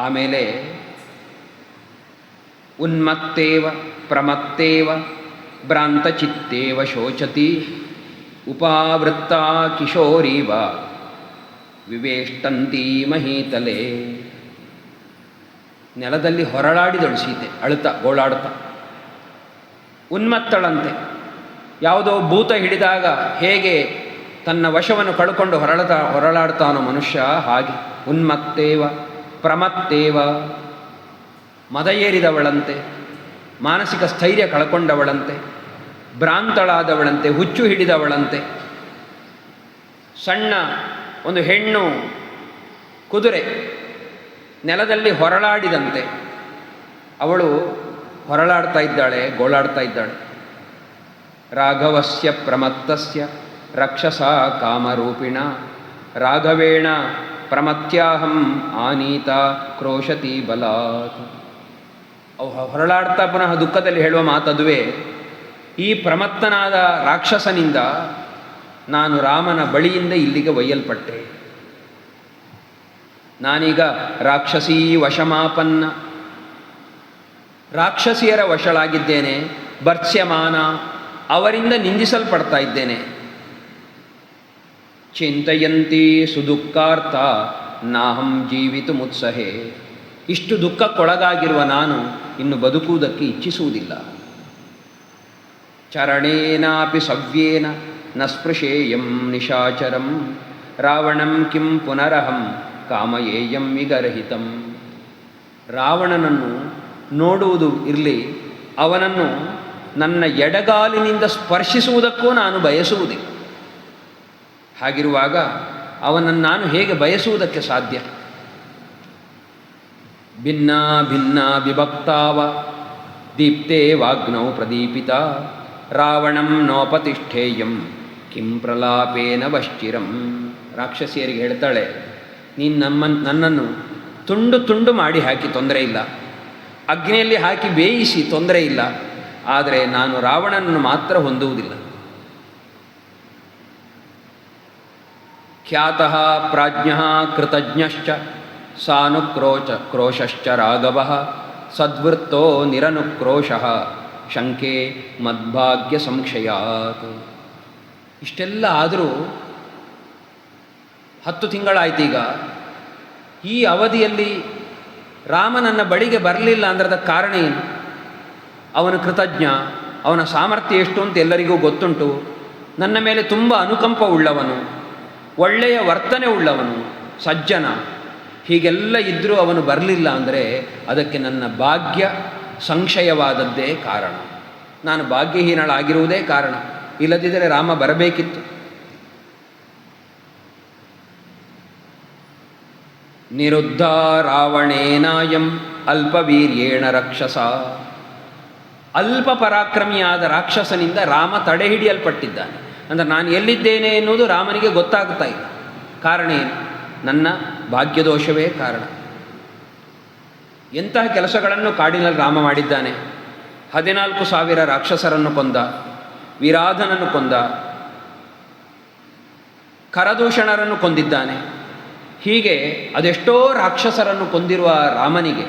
ಆಮೇಲೆ ಉನ್ಮತ್ತೇವ ಪ್ರಮತ್ತೇವ ಭ್ರಾಂತಚಿತ್ತೇವ ಶೋಚತಿ ಉಪಾವೃತ್ತ ಕಿಶೋರೀವ ವಿವೇಷ್ಟಂತೀ ಮಹೀತಲೆ. ನೆಲದಲ್ಲಿ ಹೊರಳಾಡಿದಳು ಸೀತೆ, ಅಳುತ್ತಾ ಗೋಳಾಡುತ್ತಾ. ಉನ್ಮತ್ತಳಂತೆ, ಯಾವುದೋ ಭೂತ ಹಿಡಿದಾಗ ಹೇಗೆ ತನ್ನ ವಶವನ್ನು ಕಳ್ಕೊಂಡು ಹೊರಳಾಡ್ತಾನೋ ಮನುಷ್ಯ, ಹಾಗೆ ಉನ್ಮತ್ತೇವ ಪ್ರಮತ್ತೇವ, ಮದ ಏರಿದವಳಂತೆ, ಮಾನಸಿಕ ಸ್ಥೈರ್ಯ ಕಳ್ಕೊಂಡವಳಂತೆ, ಭ್ರಾಂತಳಾದವಳಂತೆ, ಹುಚ್ಚು ಹಿಡಿದವಳಂತೆ. ಸಣ್ಣ ಒಂದು ಹೆಣ್ಣು ಕುದುರೆ ನೆಲದಲ್ಲಿ ಹೊರಳಾಡಿದಂತೆ ಅವಳು ಹೊರಳಾಡ್ತಾ ಇದ್ದಾಳೆ, ಗೋಳಾಡ್ತಾ ಇದ್ದಾಳೆ. ರಾಘವಸ್ಯ ಪ್ರಮತ್ತಸ್ಯ ರಕ್ಷಸ ಕಾಮರೂಪಿಣ ರಾಘವೇಣ ಪ್ರಮತ್ಯಾಹಂ ಆನೀತ ಕ್ರೋಶತಿ ಬಲಾತ್. ಅವು ಹೊರಳಾಡ್ತಾ ಪುನಃ ದುಃಖದಲ್ಲಿ ಹೇಳುವ ಮಾತದುವೆ, ಈ ಪ್ರಮತ್ತನಾದ ರಾಕ್ಷಸನಿಂದ ನಾನು ರಾಮನ ಬಳಿಯಿಂದ ಇಲ್ಲಿಗೆ ಒಯ್ಯಲ್ಪಟ್ಟೆ. ನಾನೀಗ ರಾಕ್ಷಸೀ ವಶಮಾಪನ್ನ, ರಾಕ್ಷಸಿಯರ ವಶಳಾಗಿದ್ದೇನೆ. ಭರ್ತ್ಸ್ಯಮಾನ, ಅವರಿಂದ ನಿಂದಿಸಲ್ಪಡ್ತಾ ಇದ್ದೇನೆ. ಚಿಂತಯಂತಿ ಸುದುಃಖಾರ್ಥ ನಾಹಂ ಜೀವಿತು ಮುತ್ಸಹೆ, ಇಷ್ಟು ದುಃಖಕ್ಕೊಳಗಾಗಿರುವ ನಾನು ಇನ್ನು ಬದುಕುವುದಕ್ಕೆ ಇಚ್ಛಿಸುವುದಿಲ್ಲ. ಚರಣೇನಾಪಿ ಸವ್ಯೇನ ನ ಸ್ಪೃಶೇಯಂ ನಿಶಾಚರಂ ರಾವಣಂ ಕಿಂ ಪುನರಹಂ ಕಾಮಯೇಯಂ ವಿಗರಹಿತಂ. ರಾವಣನನ್ನು ನೋಡುವುದು ಇರಲಿ, ಅವನನ್ನು ನನ್ನ ಎಡಗಾಲಿನಿಂದ ಸ್ಪರ್ಶಿಸುವುದಕ್ಕೂ ನಾನು ಬಯಸುವುದಿಲ್ಲ. ಹಾಗಿರುವಾಗ ಅವನನ್ನು ನಾನು ಹೇಗೆ ಬಯಸುವುದಕ್ಕೆ ಸಾಧ್ಯ? ಭಿನ್ನ ಭಿನ್ನ ವಿಭಕ್ತಾವ ದೀಪ್ತೇ ವಾಗ್ನೌ ಪ್ರದೀಪಿತ ರಾವಣಂ ನೋಪತಿಷ್ಠೇಯಂ ಕಿಂ ಪ್ರಲಾಪೇನ ವಶ್ಚಿರಂ. ರಾಕ್ಷಸಿಯರಿಗೆ ಹೇಳ್ತಾಳೆ, ನೀನು ನನ್ನನ್ನು ತುಂಡು ತುಂಡು ಮಾಡಿ ಹಾಕಿ ತೊಂದರೆ ಇಲ್ಲ, ಅಗ್ನಿಯಲ್ಲಿ ಹಾಕಿ ಬೇಯಿಸಿ ತೊಂದರೆ ಇಲ್ಲ, ಆದರೆ ನಾನು ರಾವಣನನ್ನು ಮಾತ್ರ ಹೊಂದುವುದಿಲ್ಲ. ಖ್ಯಾತಃ ಪ್ರಾಜ್ಞಃ ಕೃತಜ್ಞಶ್ಚ ಸಾನುಕ್ರೋಶಶ್ಚ ರಾಘವಃ ಸದ್ವೃತ್ತೋ ನಿರನುಕ್ರೋಶಃ ಶಂಕೆ ಮದ್ಭಾಗ್ಯ ಸಂಕ್ಷಯಾತ್. ಇಷ್ಟೆಲ್ಲ ಆದರೂ 10 ತಿಂಗಳಾಯ್ತೀಗ. ಈ ಅವಧಿಯಲ್ಲಿ ರಾಮ ನನ್ನ ಬಳಿಗೆ ಬರಲಿಲ್ಲ ಅಂದ್ರೆ ಅದಕ್ಕೆ ಕಾರಣ ಏನು? ಅವನು ಕೃತಜ್ಞ, ಅವನ ಸಾಮರ್ಥ್ಯ ಎಷ್ಟು ಅಂತ ಎಲ್ಲರಿಗೂ ಗೊತ್ತುಂಟು. ನನ್ನ ಮೇಲೆ ತುಂಬ ಅನುಕಂಪ ಉಳ್ಳವನು, ಒಳ್ಳೆಯ ವರ್ತನೆ ಉಳ್ಳವನು, ಸಜ್ಜನ, ಹೀಗೆಲ್ಲ ಇದ್ದರೂ ಅವನು ಬರಲಿಲ್ಲ ಅಂದರೆ ಅದಕ್ಕೆ ನನ್ನ ಭಾಗ್ಯ ಸಂಶಯವಾದದ್ದೇ ಕಾರಣ. ನಾನು ಭಾಗ್ಯಹೀನಳಾಗಿರುವುದೇ ಕಾರಣ. ಇಲ್ಲದಿದ್ದರೆ ರಾಮ ಬರಬೇಕಿತ್ತು. ನಿರುದ್ಧ ರಾವಣೇನಾಯಂ ಅಲ್ಪವೀರ್ಯೇಣ ರಾಕ್ಷಸ. ಅಲ್ಪ ಪರಾಕ್ರಮಿಯಾದ ರಾಕ್ಷಸನಿಂದ ರಾಮ ತಡೆ ಹಿಡಿಯಲ್ಪಟ್ಟಿದ್ದಾನೆ. ಅಂದರೆ ನಾನು ಎಲ್ಲಿದ್ದೇನೆ ಎನ್ನುವುದು ರಾಮನಿಗೆ ಗೊತ್ತಾಗ್ತಾ ಇಲ್ಲ. ಕಾರಣ ಏನು? ನನ್ನ ಭಾಗ್ಯದೋಷವೇ ಕಾರಣ. ಎಂತಹ ಕೆಲಸಗಳನ್ನು ಕಾಡಿನಲ್ಲಿ ರಾಮ ಮಾಡಿದ್ದಾನೆ. 14,000 ರಾಕ್ಷಸರನ್ನು ಕೊಂದ, ವಿರಾಧನನ್ನು ಕೊಂದ, ಕರದೂಷಣರನ್ನು ಕೊಂದಿದ್ದಾನೆ. ಹೀಗೆ ಅದೆಷ್ಟೋ ರಾಕ್ಷಸರನ್ನು ಕೊಂದಿರುವ ರಾಮನಿಗೆ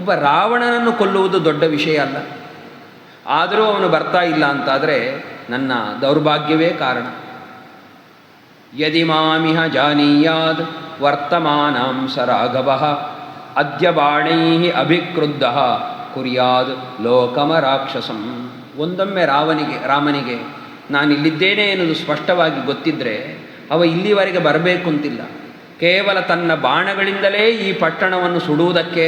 ಒಬ್ಬ ರಾವಣನನ್ನು ಕೊಲ್ಲುವುದು ದೊಡ್ಡ ವಿಷಯ ಅಲ್ಲ. ಆದರೂ ಅವನು ಬರ್ತಾ ಇಲ್ಲ ಅಂತಾದರೆ ನನ್ನ ದೌರ್ಭಾಗ್ಯವೇ ಕಾರಣ. ಯದಿ ಮಾಮಿಹ ಜಾನೀಯಾದ್ ವರ್ತಮಾನಾಂ ಸ ರಾಘವಃ ಅದ್ಯ ಬಾಣೈಃ ಅಭಿಕ್ರುದ್ಧಃ ಕುರ್ಯಾದ್ ಲೋಕಮ ರಾಕ್ಷಸಂ. ಒಂದೊಮ್ಮೆ ರಾಮನಿಗೆ ನಾನಿಲ್ಲಿದ್ದೇನೆ ಎನ್ನುವುದು ಸ್ಪಷ್ಟವಾಗಿ ಗೊತ್ತಿದ್ದರೆ ಅವ ಇಲ್ಲಿವರೆಗೆ ಬರಬೇಕು ಅಂತಿಲ್ಲ. ಕೇವಲ ತನ್ನ ಬಾಣಗಳಿಂದಲೇ ಈ ಪಟ್ಟಣವನ್ನು ಸುಡುವುದಕ್ಕೆ,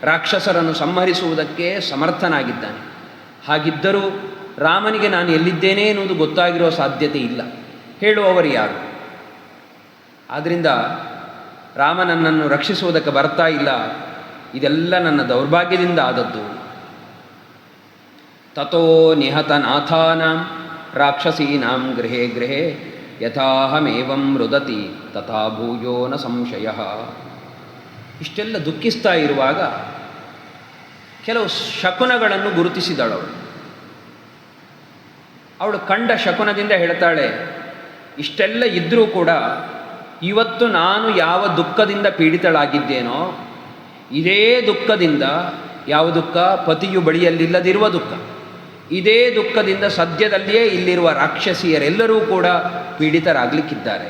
ರಾಕ್ಷಸರನ್ನು ಸಂಹರಿಸುವುದಕ್ಕೆ ಸಮರ್ಥನಾಗಿದ್ದಾನೆ. ಹಾಗಿದ್ದರೂ ರಾಮನಿಗೆ ನಾನು ಎಲ್ಲಿದ್ದೇನೆ ಎನ್ನುವುದು ಗೊತ್ತಾಗಿರುವ ಸಾಧ್ಯತೆ ಇಲ್ಲ. ಹೇಳುವವರು ಯಾರು? ಆದ್ದರಿಂದ ರಾಮ ನನ್ನನ್ನು ರಕ್ಷಿಸುವುದಕ್ಕೆ ಬರ್ತಾ ಇಲ್ಲ. ಇದೆಲ್ಲ ನನ್ನ ದೌರ್ಭಾಗ್ಯದಿಂದ ಆದದ್ದು. ತಥೋ ನಿಹತನಾಥಾನಾಂ ರಾಕ್ಷಸೀನಾಂ ಗೃಹೇ ಗೃಹೇ ಯಥಾಹಮೇವಂ ರುದತಿ ತಥಾ ಭೂಯೋ ನ ಸಂಶಯ. ಇಷ್ಟೆಲ್ಲ ದುಃಖಿಸ್ತಾ ಇರುವಾಗ ಕೆಲವು ಶಕುನಗಳನ್ನು ಗುರುತಿಸಿದಳು. ಅವಳು ಕಂಡ ಶಕುನದಿಂದ ಹೇಳ್ತಾಳೆ, ಇಷ್ಟೆಲ್ಲ ಇದ್ದರೂ ಕೂಡ ಇವತ್ತು ನಾನು ಯಾವ ದುಃಖದಿಂದ ಪೀಡಿತಳಾಗಿದ್ದೇನೋ ಇದೇ ದುಃಖದಿಂದ, ಯಾವ ದುಃಖ? ಪತಿಯು ಬಳಿಯಲ್ಲಿಲ್ಲದಿರುವ ದುಃಖ. ಇದೇ ದುಃಖದಿಂದ ಸದ್ಯದಲ್ಲಿಯೇ ಇಲ್ಲಿರುವ ರಾಕ್ಷಸಿಯರೆಲ್ಲರೂ ಕೂಡ ಪೀಡಿತರಾಗಲಿಕ್ಕಿದ್ದಾರೆ.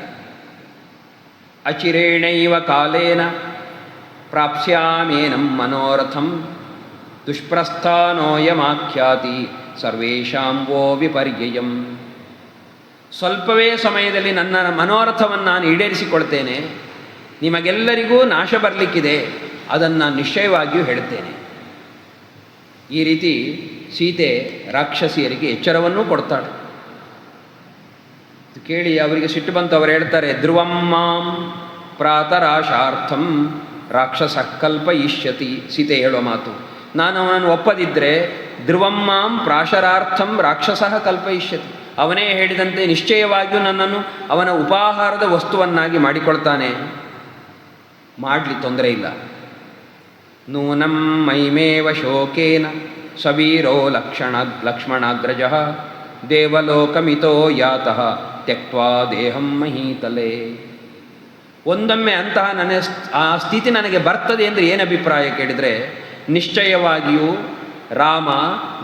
ಅಚಿರೇಣೈವ ಕಾಲೇನ ಪ್ರಾಪ್ಸ್ಯಾಮೇನಂ ಮನೋರಥಂ ದುಷ್ಪ್ರಸ್ಥಾನೋಯಮಾಖ್ಯಾತಿ ಸರ್ವೇಷಾಂ ವೋ ವಿಪರ್ಯಯಂ. ಸ್ವಲ್ಪವೇ ಸಮಯದಲ್ಲಿ ನನ್ನ ಮನೋರಥವನ್ನು ನಾನು ಈಡೇರಿಸಿಕೊಳ್ತೇನೆ. ನಿಮಗೆಲ್ಲರಿಗೂ ನಾಶ ಬರಲಿಕ್ಕಿದೆ, ಅದನ್ನು ನಿಶ್ಚಯವಾಗಿಯೂ ಹೇಳ್ತೇನೆ. ಈ ರೀತಿ ಸೀತೆ ರಾಕ್ಷಸಿಯರಿಗೆ ಎಚ್ಚರವನ್ನೂ ಕೊಡ್ತಾಳೆ. ಕೇಳಿ ಅವರಿಗೆ ಸಿಟ್ಟು ಬಂತು. ಅವರು ಹೇಳ್ತಾರೆ, ಧ್ರುವಂ ಮಾಂ ಪ್ರಾತರಾಶಾರ್ಥಂ ರಾಕ್ಷಸ ಕಲ್ಪಯಿಷ್ಯತಿ. ಸೀತೆ ಹೇಳೋ ಮಾತು, ನಾನು ಅವನನ್ನು ಒಪ್ಪದಿದ್ದರೆ ಧ್ರುವಂ ಮಾಂ ಪ್ರಾಶರಾರ್ಥಂ ರಾಕ್ಷಸ ಕಲ್ಪಯಿಷ್ಯತಿ, ಅವನೇ ಹೇಳಿದಂತೆ ನಿಶ್ಚಯವಾಗಿಯೂ ನನ್ನನ್ನು ಅವನ ಉಪಾಹಾರದ ವಸ್ತುವನ್ನಾಗಿ ಮಾಡಿಕೊಳ್ತಾನೆ. ಮಾಡಲಿ, ತೊಂದರೆ ಇಲ್ಲ. ನೂನಂ ಮೈಮೇವ ಶೋಕೇನ ಸವೀರೋ ಲಕ್ಷ್ಮಣಾಗ್ರಜ ದೇವಲೋಕಮಿತೋ ಯಾತಃ ತ್ಯಕ್ವಾ ದೇಹಂ ಮಹೀತಲೆ. ಒಂದೊಮ್ಮೆ ಅಂತಹ ನನ್ನ ಆ ಸ್ಥಿತಿ ನನಗೆ ಬರ್ತದೆ ಅಂದರೆ ಏನು ಅಭಿಪ್ರಾಯ ಕೇಳಿದರೆ, ನಿಶ್ಚಯವಾಗಿಯೂ ರಾಮ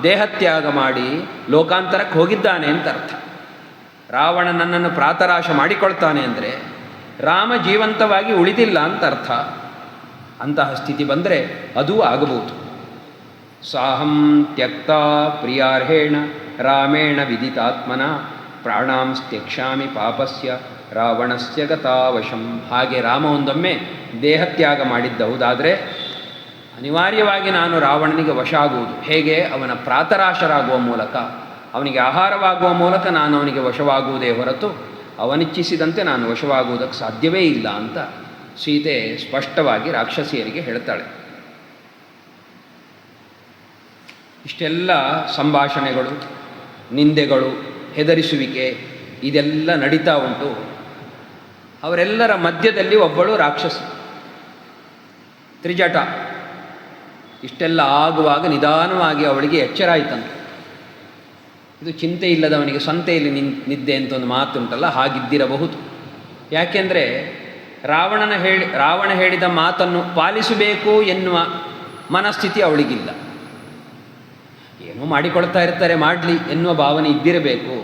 ದೇಹತ್ಯಾಗ ಮಾಡಿ ಲೋಕಾಂತರಕ್ಕೆ ಹೋಗಿದ್ದಾನೆ ಅಂತ ಅರ್ಥ. ರಾವಣ ನನ್ನನ್ನು ಪ್ರಾತರಾಶ ಮಾಡಿಕೊಳ್ತಾನೆ ಅಂದರೆ ರಾಮ ಜೀವಂತವಾಗಿ ಉಳಿದಿಲ್ಲ ಅಂತ ಅರ್ಥ. ಅಂತಹ ಸ್ಥಿತಿ ಬಂದರೆ ಅದೂ ಆಗಬಹುದು. ಸಾಹಂ ತ್ಯಕ್ತಾ ಪ್ರಿಯಾರ್ಹೇಣ ರಾಮೇಣ ವಿದಿತಾತ್ಮನ ಪ್ರಾಣಾಂ ತ್ಯಕ್ಷ್ಯಾಮಿ ಪಾಪಸ್ಯ ರಾವಣಸ್ಯ ಗತಾವಶಂ. ಹಾಗೆ ರಾಮ ಒಂದೊಮ್ಮೆ ದೇಹತ್ಯಾಗ ಮಾಡಿದ್ದವುದಾದರೆ ಅನಿವಾರ್ಯವಾಗಿ ನಾನು ರಾವಣನಿಗೆ ವಶ ಆಗುವುದು. ಹೇಗೆ? ಅವನ ಪ್ರಾತರಾಶರಾಗುವ ಮೂಲಕ, ಅವನಿಗೆ ಆಹಾರವಾಗುವ ಮೂಲಕ ನಾನು ಅವನಿಗೆ ವಶವಾಗುವುದೇ ಹೊರತು ಅವನಿಚ್ಛಿಸಿದಂತೆ ನಾನು ವಶವಾಗುವುದಕ್ಕೆ ಸಾಧ್ಯವೇ ಇಲ್ಲ ಅಂತ ಸೀತೆ ಸ್ಪಷ್ಟವಾಗಿ ರಾಕ್ಷಸಿಯರಿಗೆ ಹೇಳ್ತಾಳೆ. ಇಷ್ಟೆಲ್ಲ ಸಂಭಾಷಣೆಗಳು, ನಿಂದೆಗಳು, ಹೆದರಿಸುವಿಕೆ ಇದೆಲ್ಲ ನಡೀತಾ ಉಂಟು. ಅವರೆಲ್ಲರ ಮಧ್ಯದಲ್ಲಿ ಒಬ್ಬಳು ರಾಕ್ಷಸಿ, ತ್ರಿಜಟ. ಇಷ್ಟೆಲ್ಲ ಆಗುವಾಗ ನಿಧಾನವಾಗಿ ಅವಳಿಗೆ ಎಚ್ಚರ ಆಯಿತಂತೆ. ಇದು ಚಿಂತೆ ಇಲ್ಲದವನಿಗೆ ಸಂತೆಯಲ್ಲಿ ನಿದ್ದೆ ಅಂತ ಒಂದು ಮಾತುಂಟಲ್ಲ, ಹಾಗಿದ್ದಿರಬಹುದು. ಯಾಕೆಂದರೆ ರಾವಣ ಹೇಳಿದ ಮಾತನ್ನು ಪಾಲಿಸಬೇಕು ಎನ್ನುವ ಮನಸ್ಥಿತಿ ಅವಳಿಗಿಲ್ಲ. ಏನೋ ಮಾಡಿಕೊಳ್ತಾ ಇರ್ತಾರೆ, ಮಾಡಲಿ ಎನ್ನುವ ಭಾವನೆ ಇದ್ದಿರಬೇಕು.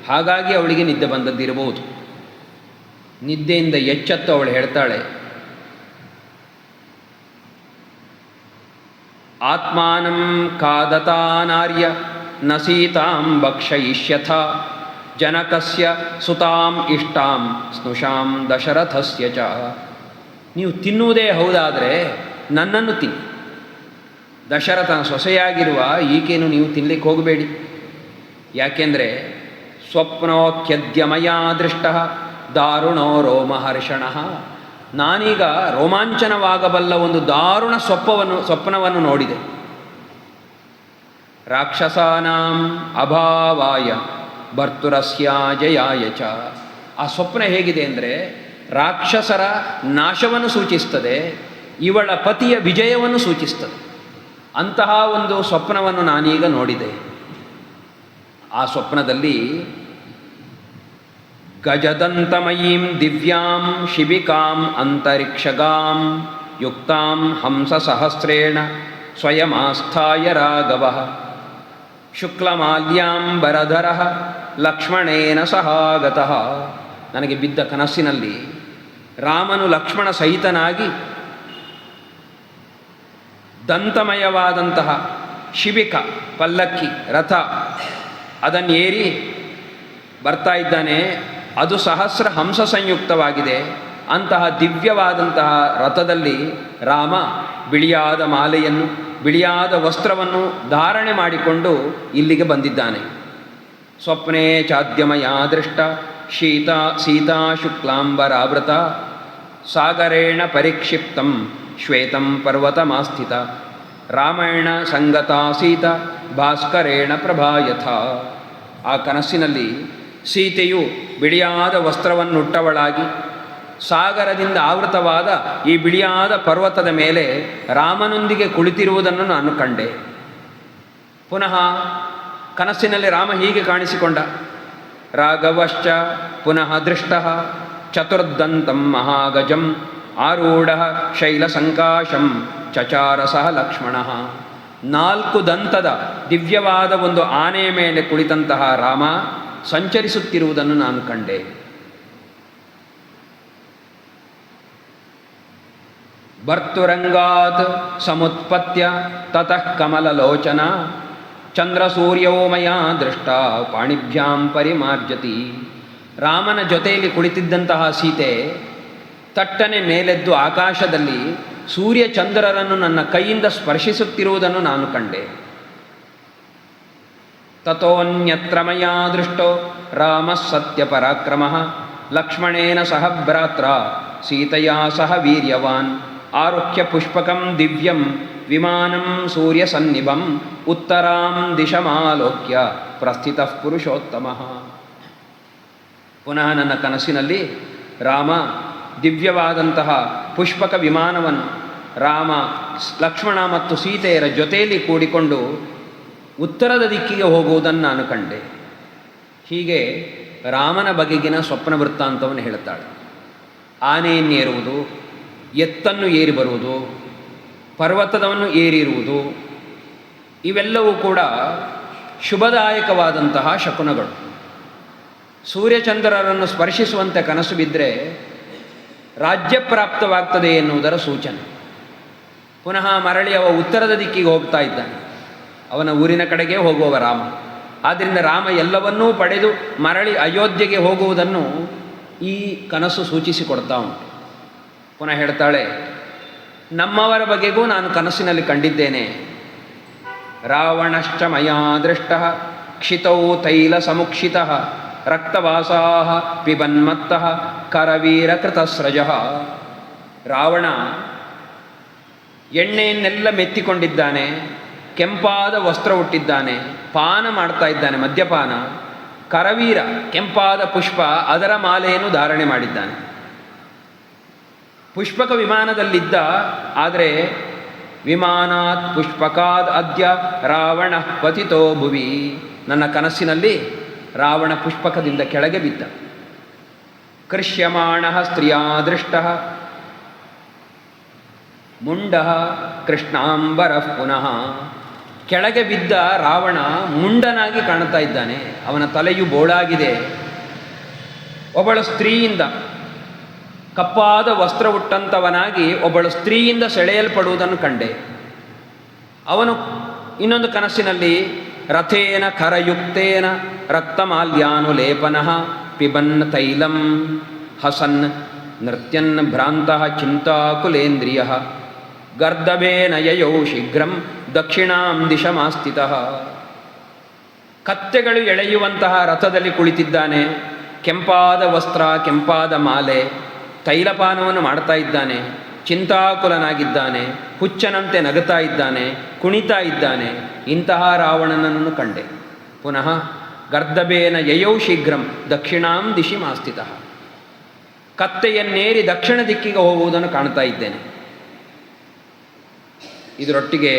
ಹಾಗಾಗಿ ಅವಳಿಗೆ ನಿದ್ದೆ ಬಂದದ್ದಿರಬಹುದು. ನಿದ್ದೆಯಿಂದ ಎಚ್ಚೆತ್ತು ಅವಳು ಹೇಳ್ತಾಳೆ, ಆತ್ಮಾನಂ ಕಾದತಾನಾರ್ಯ ನ ಸೀತಾಂ ಭಕ್ಷಯಿಷ್ಯಥ ಜನಕಸ್ಯ ಸುತಾಂ ಇಷ್ಟಾಂ ಸ್ನುಷಾಂ ದಶರಥಸ್ಯ ಚ. ನೀವು ತಿನ್ನುವುದೇ ಹೌದಾದರೆ ನನ್ನನ್ನು ತಿನ್ನಿ, ದಶರಥನ ಸೊಸೆಯಾಗಿರುವ ಈಕೆಯನ್ನು ನೀವು ತಿನ್ನಲಿಕ್ಕೆ ಹೋಗಬೇಡಿ. ಯಾಕೆಂದರೆ ಸ್ವಪ್ನೋಖ್ಯದ್ಯ ಮಯಾ ದೃಷ್ಟ ದಾರುಣೋ ರೋಮಹರ್ಷಣ. ನಾನೀಗ ರೋಮಾಂಚನವಾಗಬಲ್ಲ ಒಂದು ದಾರುಣ ಸ್ವಪ್ನವನ್ನು ನೋಡಿದೆ. ರಾಕ್ಷಸಾನಾಂ ಅಭಾವಾಯ ಭರ್ತುರಸ್ಯಾಜಯಾಯ ಚ. ಆ ಸ್ವಪ್ನ ಹೇಗಿದೆ ಅಂದರೆ ರಾಕ್ಷಸರ ನಾಶವನ್ನು ಸೂಚಿಸ್ತದೆ, ಇವಳ ಪತಿಯ ವಿಜಯವನ್ನು ಸೂಚಿಸ್ತದೆ. ಅಂತಹ ಒಂದು ಸ್ವಪ್ನವನ್ನು ನಾನೀಗ ನೋಡಿದೆ. ಆ ಸ್ವಪ್ನದಲ್ಲಿ ಗಜದಂತಮಯೀಂ ದಿವ್ಯಾಂ ಶಿಬಿಕಾಂ ಅಂತರಿಕ್ಷಗಾಂ ಯುಕ್ತಾಂ ಹಂಸ ಸಹಸ್ರೇಣ ಸ್ವಯಮಾಸ್ಥಾಯ ರಾಘವಃ ಶುಕ್ಲಮಾಲ್ಯಾಂಬರಧರಃ ಲಕ್ಷ್ಮಣೇನ ಸಹಾಗತಃ. ನನಗೆ ಬಿದ್ದ ಕನಸಿನಲ್ಲಿ ರಾಮನು ಲಕ್ಷ್ಮಣ ಸಹಿತನಾಗಿ ದಂತಮಯವಾದಂತಹ ಶಿಬಿಕ ಪಲ್ಲಕ್ಕಿ ರಥ ಅದನ್ನೇರಿ ಬರ್ತಾ ಇದ್ದಾನೆ. ಅದು ಸಹಸ್ರ ಹಂಸ ಸಂಯುಕ್ತವಾಗಿದೆ. ಅಂತಹ ದಿವ್ಯವಾದಂತಹ ರಥದಲ್ಲಿ ರಾಮ ಬಿಳಿಯಾದ ಮಾಲೆಯನ್ನು ಬಿಳಿಯಾದ ವಸ್ತ್ರವನ್ನು ಧಾರಣೆ ಮಾಡಿಕೊಂಡು ಇಲ್ಲಿಗೆ ಬಂದಿದ್ದಾನೆ. ಸ್ವಪ್ನೇ ಚಾದ್ಯಮಯಾ ದೃಷ್ಟ ಸೀತಾ ಶುಕ್ಲಾಂಬರಾವೃತ ಸಾಗರೇಣ ಪರಿಕ್ಷಿಪ್ತಂ ಶ್ವೇತಂ ಪರ್ವತಮಾಸ್ಥಿತ ರಾಮಾಯಣ ಸಂಗತಾ ಸೀತಾ ಭಾಸ್ಕರೇಣ ಪ್ರಭಾಯಥ. ಆ ಕನಸಿನಲ್ಲಿ ಸೀತೆಯು ಬಿಳಿಯಾದ ವಸ್ತ್ರವನ್ನುಟ್ಟವಳಾಗಿ ಸಾಗರದಿಂದ ಆವೃತವಾದ ಈ ಬಿಳಿಯಾದ ಪರ್ವತದ ಮೇಲೆ ರಾಮನೊಂದಿಗೆ ಕುಳಿತಿರುವುದನ್ನು ನಾನು ಕಂಡೆ. ಪುನಃ ಕನಸಿನಲ್ಲಿ ರಾಮ ಹೀಗೆ ಕಾಣಿಸಿಕೊಂಡ. ರಾಘವಶ್ಚ ಪುನಃ ದೃಷ್ಟಃ ಚತುರ್ದಂತಂ ಮಹಾಗಜಂ ಆರೂಢ ಶೈಲಸಂಕಾಶಂ ಚಚಾರ ಸಹ ಲಕ್ಷ್ಮಣಃ. 4 ದಂತದ ದಿವ್ಯವಾದ ಒಂದು ಆನೆಯ ಮೇಲೆ ಕುಳಿತಂತಹ ರಾಮ ಸಂಚರಿಸುತ್ತಿರುವುದನ್ನು ನಾನು ಕಂಡೆ. ಭರ್ತುರಂಗಾತ್ ಸಮುತ್ಪತ್ಯ ತತಃ ಕಮಲಲೋಚನ ಚಂದ್ರಸೂರ್ಯೋ ಮಯಾ ದೃಷ್ಟ ಪಾಣಿಭ್ಯಾಂ ಪರಿಮಾರ್ಜತಿ. ರಾಮನ ಜೊತೆಯಲ್ಲಿ ಕುಳಿತಿದ್ದಂತಹ ಸೀತೆ ತಟ್ಟನೆ ಮೇಲೆದ್ದು ಆಕಾಶದಲ್ಲಿ ಸೂರ್ಯ ಚಂದ್ರರನ್ನು ನನ್ನ ಕೈಯಿಂದ ಸ್ಪರ್ಶಿಸುತ್ತಿರುವುದನ್ನು ನಾನು ಕಂಡೆ. ತತೋನ್ಯತ್ರ ಮಯಾ ದೃಷ್ಟೋ ರಾಮ ಸತ್ಯಪರಾಕ್ರಮಃ ಲಕ್ಷ್ಮಣೇನ ಸಹ ಭ್ರಾತ್ರ ಸೀತೆಯಾ ಸಹ ವೀರ್ಯವಾನ್ ಆರುಹ್ಯ ಪುಷ್ಪಕಂ ದಿವ್ಯಂ ವಿಮಾನಂ ಸೂರ್ಯಸನ್ನಿಭಂ ಉತ್ತರಾಂ ದಿಶಮಾಲೋಕ್ಯ ಪ್ರಸ್ಥಿತಃ ಪುರುಷೋತ್ತಮಃ. ಪುನಃ ನನ್ನ ಕನಸಿನಲ್ಲಿ ರಾಮ ದಿವ್ಯವಾದಂತಹ ಪುಷ್ಪಕ ವಿಮಾನವನ್ನು ರಾಮ ಲಕ್ಷ್ಮಣ ಮತ್ತು ಸೀತೆಯರ ಜೊತೆಯಲ್ಲಿ ಕೂಡಿಕೊಂಡು ಉತ್ತರದ ದಿಕ್ಕಿಗೆ ಹೋಗುವುದನ್ನು ನಾನು ಕಂಡೆ. ಹೀಗೆ ರಾಮನ ಬಗೆಗಿನ ಸ್ವಪ್ನ ವೃತ್ತಾಂತವನ್ನು ಹೇಳುತ್ತಾಳೆ. ಆನೆಯನ್ನೇರುವುದು, ಎತ್ತನ್ನು ಏರಿ ಬರುವುದು, ಪರ್ವತದವನ್ನು ಏರಿರುವುದು, ಇವೆಲ್ಲವೂ ಕೂಡ ಶುಭದಾಯಕವಾದಂತಹ ಶಕುನಗಳು. ಸೂರ್ಯಚಂದ್ರರನ್ನು ಸ್ಪರ್ಶಿಸುವಂತೆ ಕನಸು ಬಿದ್ದರೆ ರಾಜ್ಯಪ್ರಾಪ್ತವಾಗ್ತದೆ ಎನ್ನುವುದರ ಸೂಚನೆ. ಪುನಃ ಮರಳಿ ಅವ ಉತ್ತರದ ದಿಕ್ಕಿಗೆ ಹೋಗ್ತಾ ಇದ್ದಾನೆ. ಅವನ ಊರಿನ ಕಡೆಗೆ ಹೋಗುವವ ರಾಮ. ಆದ್ದರಿಂದ ರಾಮ ಎಲ್ಲವನ್ನೂ ಪಡೆದು ಮರಳಿ ಅಯೋಧ್ಯೆಗೆ ಹೋಗುವುದನ್ನು ಈ ಕನಸು ಸೂಚಿಸಿಕೊಡ್ತಾ ಉಂಟು. ಪುನಃ ಹೇಳ್ತಾಳೆ, ನಮ್ಮವರ ಬಗೆಗೂ ನಾನು ಕನಸಿನಲ್ಲಿ ಕಂಡಿದ್ದೇನೆ. ರಾವಣಶ್ಚ ಮಯಾ ದೃಷ್ಟಃ ಕ್ಷಿತೌ ತೈಲ ಸಮುಕ್ಷಿತಃ ರಕ್ತವಾಸಾಹ ಪಿಬನ್ಮತ್ತಃ ಕರವೀರ ಕೃತಸ್ರಜಃ. ರಾವಣ ಎಣ್ಣೆಯನ್ನೆಲ್ಲ ಮೆತ್ತಿಕೊಂಡಿದ್ದಾನೆ, ಕೆಂಪಾದ ವಸ್ತ್ರ ಹುಟ್ಟಿದ್ದಾನೆ, ಪಾನ ಮಾಡ್ತಾ ಇದ್ದಾನೆ, ಮದ್ಯಪಾನ. ಕರವೀರ ಕೆಂಪಾದ ಪುಷ್ಪ, ಅದರ ಮಾಲೆಯನ್ನು ಧಾರಣೆ ಮಾಡಿದ್ದಾನೆ. ಪುಷ್ಪಕ ವಿಮಾನದಲ್ಲಿದ್ದ. ಆದರೆ ವಿಮಾನಾತ್ ಪುಷ್ಪಕಾದ್ ಅದ್ಯ ರಾವಣ ಪತಿತೋ ಭುವಿ. ನನ್ನ ಕನಸಿನಲ್ಲಿ ರಾವಣ ಪುಷ್ಪಕದಿಂದ ಕೆಳಗೆ ಬಿದ್ದ. ಕೃಷ್ಯಮಾಣ ಸ್ತ್ರೀಯಾ ದೃಷ್ಟ ಮುಂಡ ಕೃಷ್ಣಾಂಬರ ಪುನಃ. ಕೆಳಗೆ ಬಿದ್ದ ರಾವಣ ಮುಂಡನಾಗಿ ಕಾಣ್ತಾ ಇದ್ದಾನೆ. ಅವನ ತಲೆಯು ಬೋಳಾಗಿದೆ. ಒಬ್ಬಳು ಸ್ತ್ರೀಯಿಂದ ಕಪ್ಪಾದ ವಸ್ತ್ರ ಹುಟ್ಟಂಥವನಾಗಿ ಒಬ್ಬಳು ಸ್ತ್ರೀಯಿಂದ ಸೆಳೆಯಲ್ಪಡುವುದನ್ನು ಕಂಡೆ. ಅವನು ಇನ್ನೊಂದು ಕನಸಿನಲ್ಲಿ ರಥೇನ ಖರಯುಕ್ತೇನ ರಕ್ತಮಾಲ್ಯಾನುಲೇಪನಃ ಪಿಬನ್ ತೈಲಂ ಹಸನ್ ನೃತ್ಯನ್ ಭ್ರಾಂತಃ ಚಿಂತಾಕುಲೇಂದ್ರಿಯಃ ಗರ್ದಭೇನ ಯಯೌ ಶೀಘ್ರಂ ದಕ್ಷಿಣಾಂ ದಿಶಮಾಸ್ಥಿತಃ. ಕತ್ತೆಗಳು ಎಳೆಯುವಂತಹ ರಥದಲ್ಲಿ ಕುಳಿತಿದ್ದಾನೆ, ಕೆಂಪಾದ ವಸ್ತ್ರ, ಕೆಂಪಾದ ಮಾಲೆ, ತೈಲಪಾನವನ್ನು ಮಾಡ್ತಾ ಇದ್ದಾನೆ, ಚಿಂತಾಕುಲನಾಗಿದ್ದಾನೆ, ಹುಚ್ಚನಂತೆ ನಗುತ್ತಾ ಇದ್ದಾನೆ, ಕುಣಿತಾ ಇದ್ದಾನೆ. ಇಂತಹ ರಾವಣನನ್ನು ಕಂಡೆ. ಪುನಃ ಗರ್ದಭೇನ ಯಯೌ ಶೀಘ್ರಂ ದಕ್ಷಿಣಾಂ ದಿಶಿ ಮಾಸ್ಥಿತಃ. ಕತ್ತೆಯನ್ನೇರಿ ದಕ್ಷಿಣ ದಿಕ್ಕಿಗೆ ಹೋಗುವುದನ್ನು ಕಾಣ್ತಾ ಇದ್ದೇನೆ. ಇದರೊಟ್ಟಿಗೆ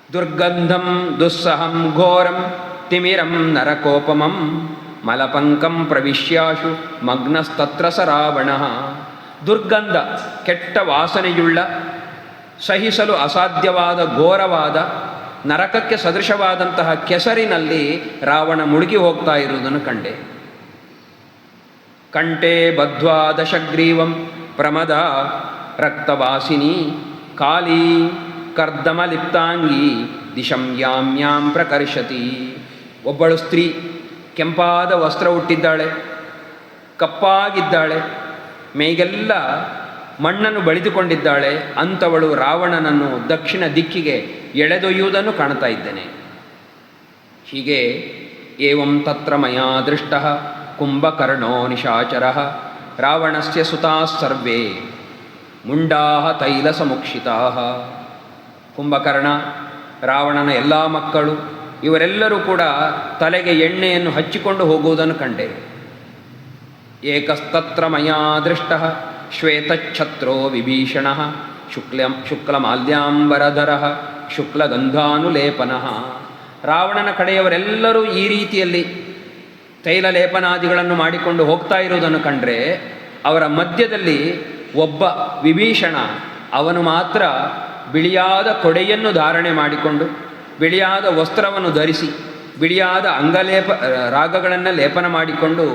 ದುರ್ಗಂಧಂ ದುಸ್ಸಹಂ ಘೋರಂ ತಿಮಿರಂ ನರಕೋಪಮಂ ಮಲಪಂಕಂ ಪ್ರವಿಶ್ಯಾಶು ಮಗ್ನಸ್ತತ್ರ ಸ ರಾವಣಃ. ದುರ್ಗಂಧ, ಕೆಟ್ಟ ವಾಸನೆಯುಳ್ಳ, ಸಹಿಸಲು ಅಸಾಧ್ಯವಾದ ಘೋರವಾದ, ನರಕಕ್ಕೆ ಸದೃಶವಾದಂತಹ ಕೆಸರಿನಲ್ಲಿ ರಾವಣ ಮುಳುಗಿ ಹೋಗ್ತಾ ಇರುವುದನ್ನು ಕಂಡೆ. ಕಂಠೆ ಬದ್ಧ್ವಾ ದಶಗ್ರೀವಂ ಪ್ರಮದ ರಕ್ತವಾಸಿನಿ ಕಾಲಿ ಕರ್ದಮಲಿಪ್ತಾಂಗಿ ದಿಶಂ ಯಾಂ ಯಾಂ ಪ್ರಕರ್ಷತಿ. ಒಬ್ಬಳು ಸ್ತ್ರೀ ಕೆಂಪಾದ ವಸ್ತ್ರ ಹುಟ್ಟಿದ್ದಾಳೆ, ಕಪ್ಪಾಗಿದ್ದಾಳೆ, ಮೈಗೆಲ್ಲ ಮಣ್ಣನ್ನು ಬಳಿದುಕೊಂಡಿದ್ದಾಳೆ. ಅಂಥವಳು ರಾವಣನನ್ನು ದಕ್ಷಿಣ ದಿಕ್ಕಿಗೆ ಎಳೆದೊಯ್ಯುವುದನ್ನು ಕಾಣ್ತಾ ಇದ್ದೇನೆ. ಹೀಗೆ ಏವಂ ತತ್ರ ಮಯಾ ದೃಷ್ಟಃ ಕುಂಭಕರ್ಣೋ ನಿಶಾಚರಃ ರಾವಣಸ್ಯ ಸುತಾಃ ಸರ್ವೇ ಮುಂಡಾಃ ತೈಲಸಮುಕ್ಷಿತಾಃ. ಕುಂಭಕರ್ಣ, ರಾವಣನ ಎಲ್ಲ ಮಕ್ಕಳು, ಇವರೆಲ್ಲರೂ ಕೂಡ ತಲೆಗೆ ಎಣ್ಣೆಯನ್ನು ಹಚ್ಚಿಕೊಂಡು ಹೋಗುವುದನ್ನು ಕಂಡೆ. ಏಕಸ್ತತ್ರ ಮಯಾ ದೃಷ್ಟಃ ಶ್ವೇತಚ್ಛತ್ರೋ ವಿಭೀಷಣಃ ಶುಕ್ಲಮಾಲ್ಯಾಂಬರಧರಃ ಶುಕ್ಲಗಂಧಾನುಲೇಪನಃ. ರಾವಣನ ಕಡೆಯವರೆಲ್ಲರೂ ಈ ರೀತಿಯಲ್ಲಿ ತೈಲ ಲೇಪನಾದಿಗಳನ್ನು ಮಾಡಿಕೊಂಡು ಹೋಗ್ತಾ ಇರುವುದನ್ನು ಕಂಡ್ರೆ, ಅವರ ಮಧ್ಯದಲ್ಲಿ ಒಬ್ಬ ವಿಭೀಷಣ, ಅವನು ಮಾತ್ರ ಬಿಳಿಯಾದ ಕೊಡೆಯನ್ನು ಧಾರಣೆ ಮಾಡಿಕೊಂಡು, ಬಿಳಿಯಾದ ವಸ್ತ್ರವನ್ನು ಧರಿಸಿ, ಬಿಳಿಯಾದ ರಾಗಗಳನ್ನು ಲೇಪನ ಮಾಡಿಕೊಂಡು,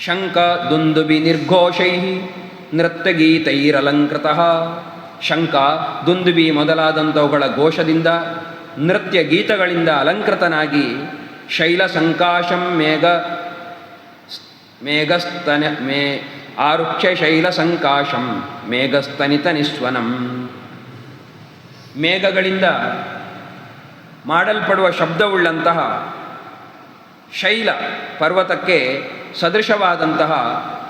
ಶಂಖ ದುಂದುಬಿ ನಿರ್ಘೋಷೈ ನೃತ್ಯಗೀತೈರಲಂಕೃತಃ. ಶಂಖ ದುಂದುಬಿ ಮೊದಲಾದಂಥವುಗಳ ಘೋಷದಿಂದ, ನೃತ್ಯ ಗೀತಗಳಿಂದ ಅಲಂಕೃತನಾಗಿ, ಶೈಲ ಸಂಕಾಶಂ ಆರುಕ್ಷ್ಯ ಶೈಲ ಸಂಕಾಶಂ ಮೇಘಸ್ತನಿತ ನಿಸ್ವನಂ. ಮೇಘಗಳಿಂದ ಮಾಡಲ್ಪಡುವ ಶಬ್ದವುಳ್ಳಂತಹ ಶೈಲ ಪರ್ವತಕ್ಕೆ ಸದೃಶವಾದಂತಹ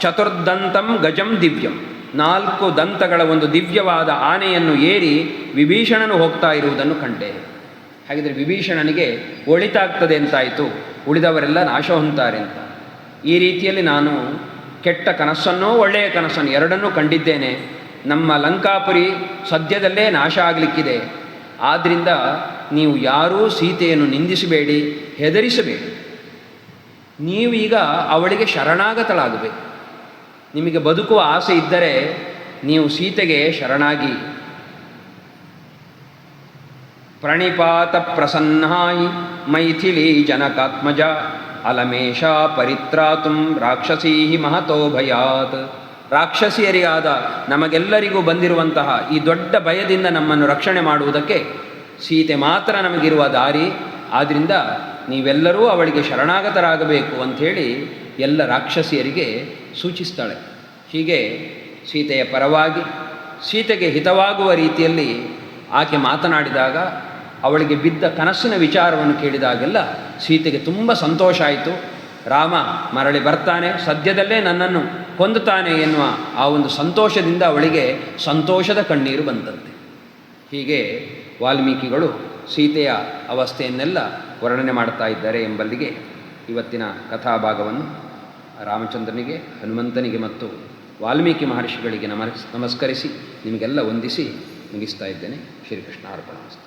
ಚತುರ್ದಂತಂ ಗಜಂ ದಿವ್ಯಂ, 4 ದಂತಗಳ ಒಂದು ದಿವ್ಯವಾದ ಆನೆಯನ್ನು ಏರಿ ವಿಭೀಷಣನು ಹೋಗ್ತಾ ಇರುವುದನ್ನು ಕಂಡೆ. ಹಾಗಿದ್ರೆ ವಿಭೀಷಣನಿಗೆ ಒಳಿತಾಗ್ತದೆ ಅಂತಾಯಿತು, ಉಳಿದವರೆಲ್ಲ ನಾಶ ಹೊಂತಾರೆ ಅಂತ. ಈ ರೀತಿಯಲ್ಲಿ ನಾನು ಕೆಟ್ಟ ಕನಸನ್ನೋ ಒಳ್ಳೆಯ ಕನಸನ್ನು ಎರಡನ್ನೂ ಕಂಡಿದ್ದೇನೆ. ನಮ್ಮ ಲಂಕಾಪುರಿ ಸದ್ಯದಲ್ಲೇ ನಾಶ ಆಗಲಿಕ್ಕಿದೆ. ಆದ್ದರಿಂದ ನೀವು ಯಾರೂ ಸೀತೆಯನ್ನು ನಿಂದಿಸಬೇಡಿ, ಹೆದರಿಸಬೇಡಿ. ನೀವೀಗ ಅವಳಿಗೆ ಶರಣಾಗತಳಾಗಬೇಕು. ನಿಮಗೆ ಬದುಕುವ ಆಸೆ ಇದ್ದರೆ ನೀವು ಸೀತೆಗೆ ಶರಣಾಗಿ. ಪ್ರಣಿಪಾತ ಪ್ರಸನ್ನಾಯಿ ಮೈಥಿಲಿ ಜನಕಾತ್ಮಜ ಅಲಮೇಶ ಪರಿತ್ರಾತುಂ ರಾಕ್ಷಸೀ ಮಹತೋ ಭಯಾತ್. ರಾಕ್ಷಸಿಯರಿಗಾದ ನಮಗೆಲ್ಲರಿಗೂ ಬಂದಿರುವಂತಹ ಈ ದೊಡ್ಡ ಭಯದಿಂದ ನಮ್ಮನ್ನು ರಕ್ಷಣೆ ಮಾಡುವುದಕ್ಕೆ ಸೀತೆ ಮಾತ್ರ ನಮಗಿರುವ ದಾರಿ. ಆದ್ದರಿಂದ ನೀವೆಲ್ಲರೂ ಅವಳಿಗೆ ಶರಣಾಗತರಾಗಬೇಕು ಅಂಥೇಳಿ ಎಲ್ಲ ರಾಕ್ಷಸಿಯರಿಗೆ ಸೂಚಿಸ್ತಾಳೆ. ಹೀಗೆ ಸೀತೆಯ ಪರವಾಗಿ, ಸೀತೆಗೆ ಹಿತವಾಗುವ ರೀತಿಯಲ್ಲಿ ಆಕೆ ಮಾತನಾಡಿದಾಗ, ಅವಳಿಗೆ ಬಿದ್ದ ಕನಸಿನ ವಿಚಾರವನ್ನು ಕೇಳಿದಾಗೆಲ್ಲ ಸೀತೆಗೆ ತುಂಬ ಸಂತೋಷ ಆಯಿತು. ರಾಮ ಮರಳಿ ಬರ್ತಾನೆ, ಸದ್ಯದಲ್ಲೇ ನನ್ನನ್ನು ಹೊಂದುತ್ತಾನೆ ಎನ್ನುವ ಆ ಒಂದು ಸಂತೋಷದಿಂದ ಅವಳಿಗೆ ಸಂತೋಷದ ಕಣ್ಣೀರು ಬಂದಂತೆ. ಹೀಗೆ ವಾಲ್ಮೀಕಿಗಳು ಸೀತೆಯ ಅವಸ್ಥೆಯನ್ನೆಲ್ಲ ವರ್ಣನೆ ಮಾಡ್ತಾ ಇದ್ದಾರೆ ಎಂಬಲ್ಲಿಗೆ ಇವತ್ತಿನ ಕಥಾಭಾಗವನ್ನು ರಾಮಚಂದ್ರನಿಗೆ, ಹನುಮಂತನಿಗೆ ಮತ್ತು ವಾಲ್ಮೀಕಿ ಮಹರ್ಷಿಗಳಿಗೆ ನಮಸ್ಕರಿಸಿ ನಿಮಗೆಲ್ಲ ವಂದಿಸಿ ಮುಗಿಸ್ತಾ ಇದ್ದೇನೆ. ಶ್ರೀಕೃಷ್ಣ ಅರ್ಪಣಮಸ್ತು.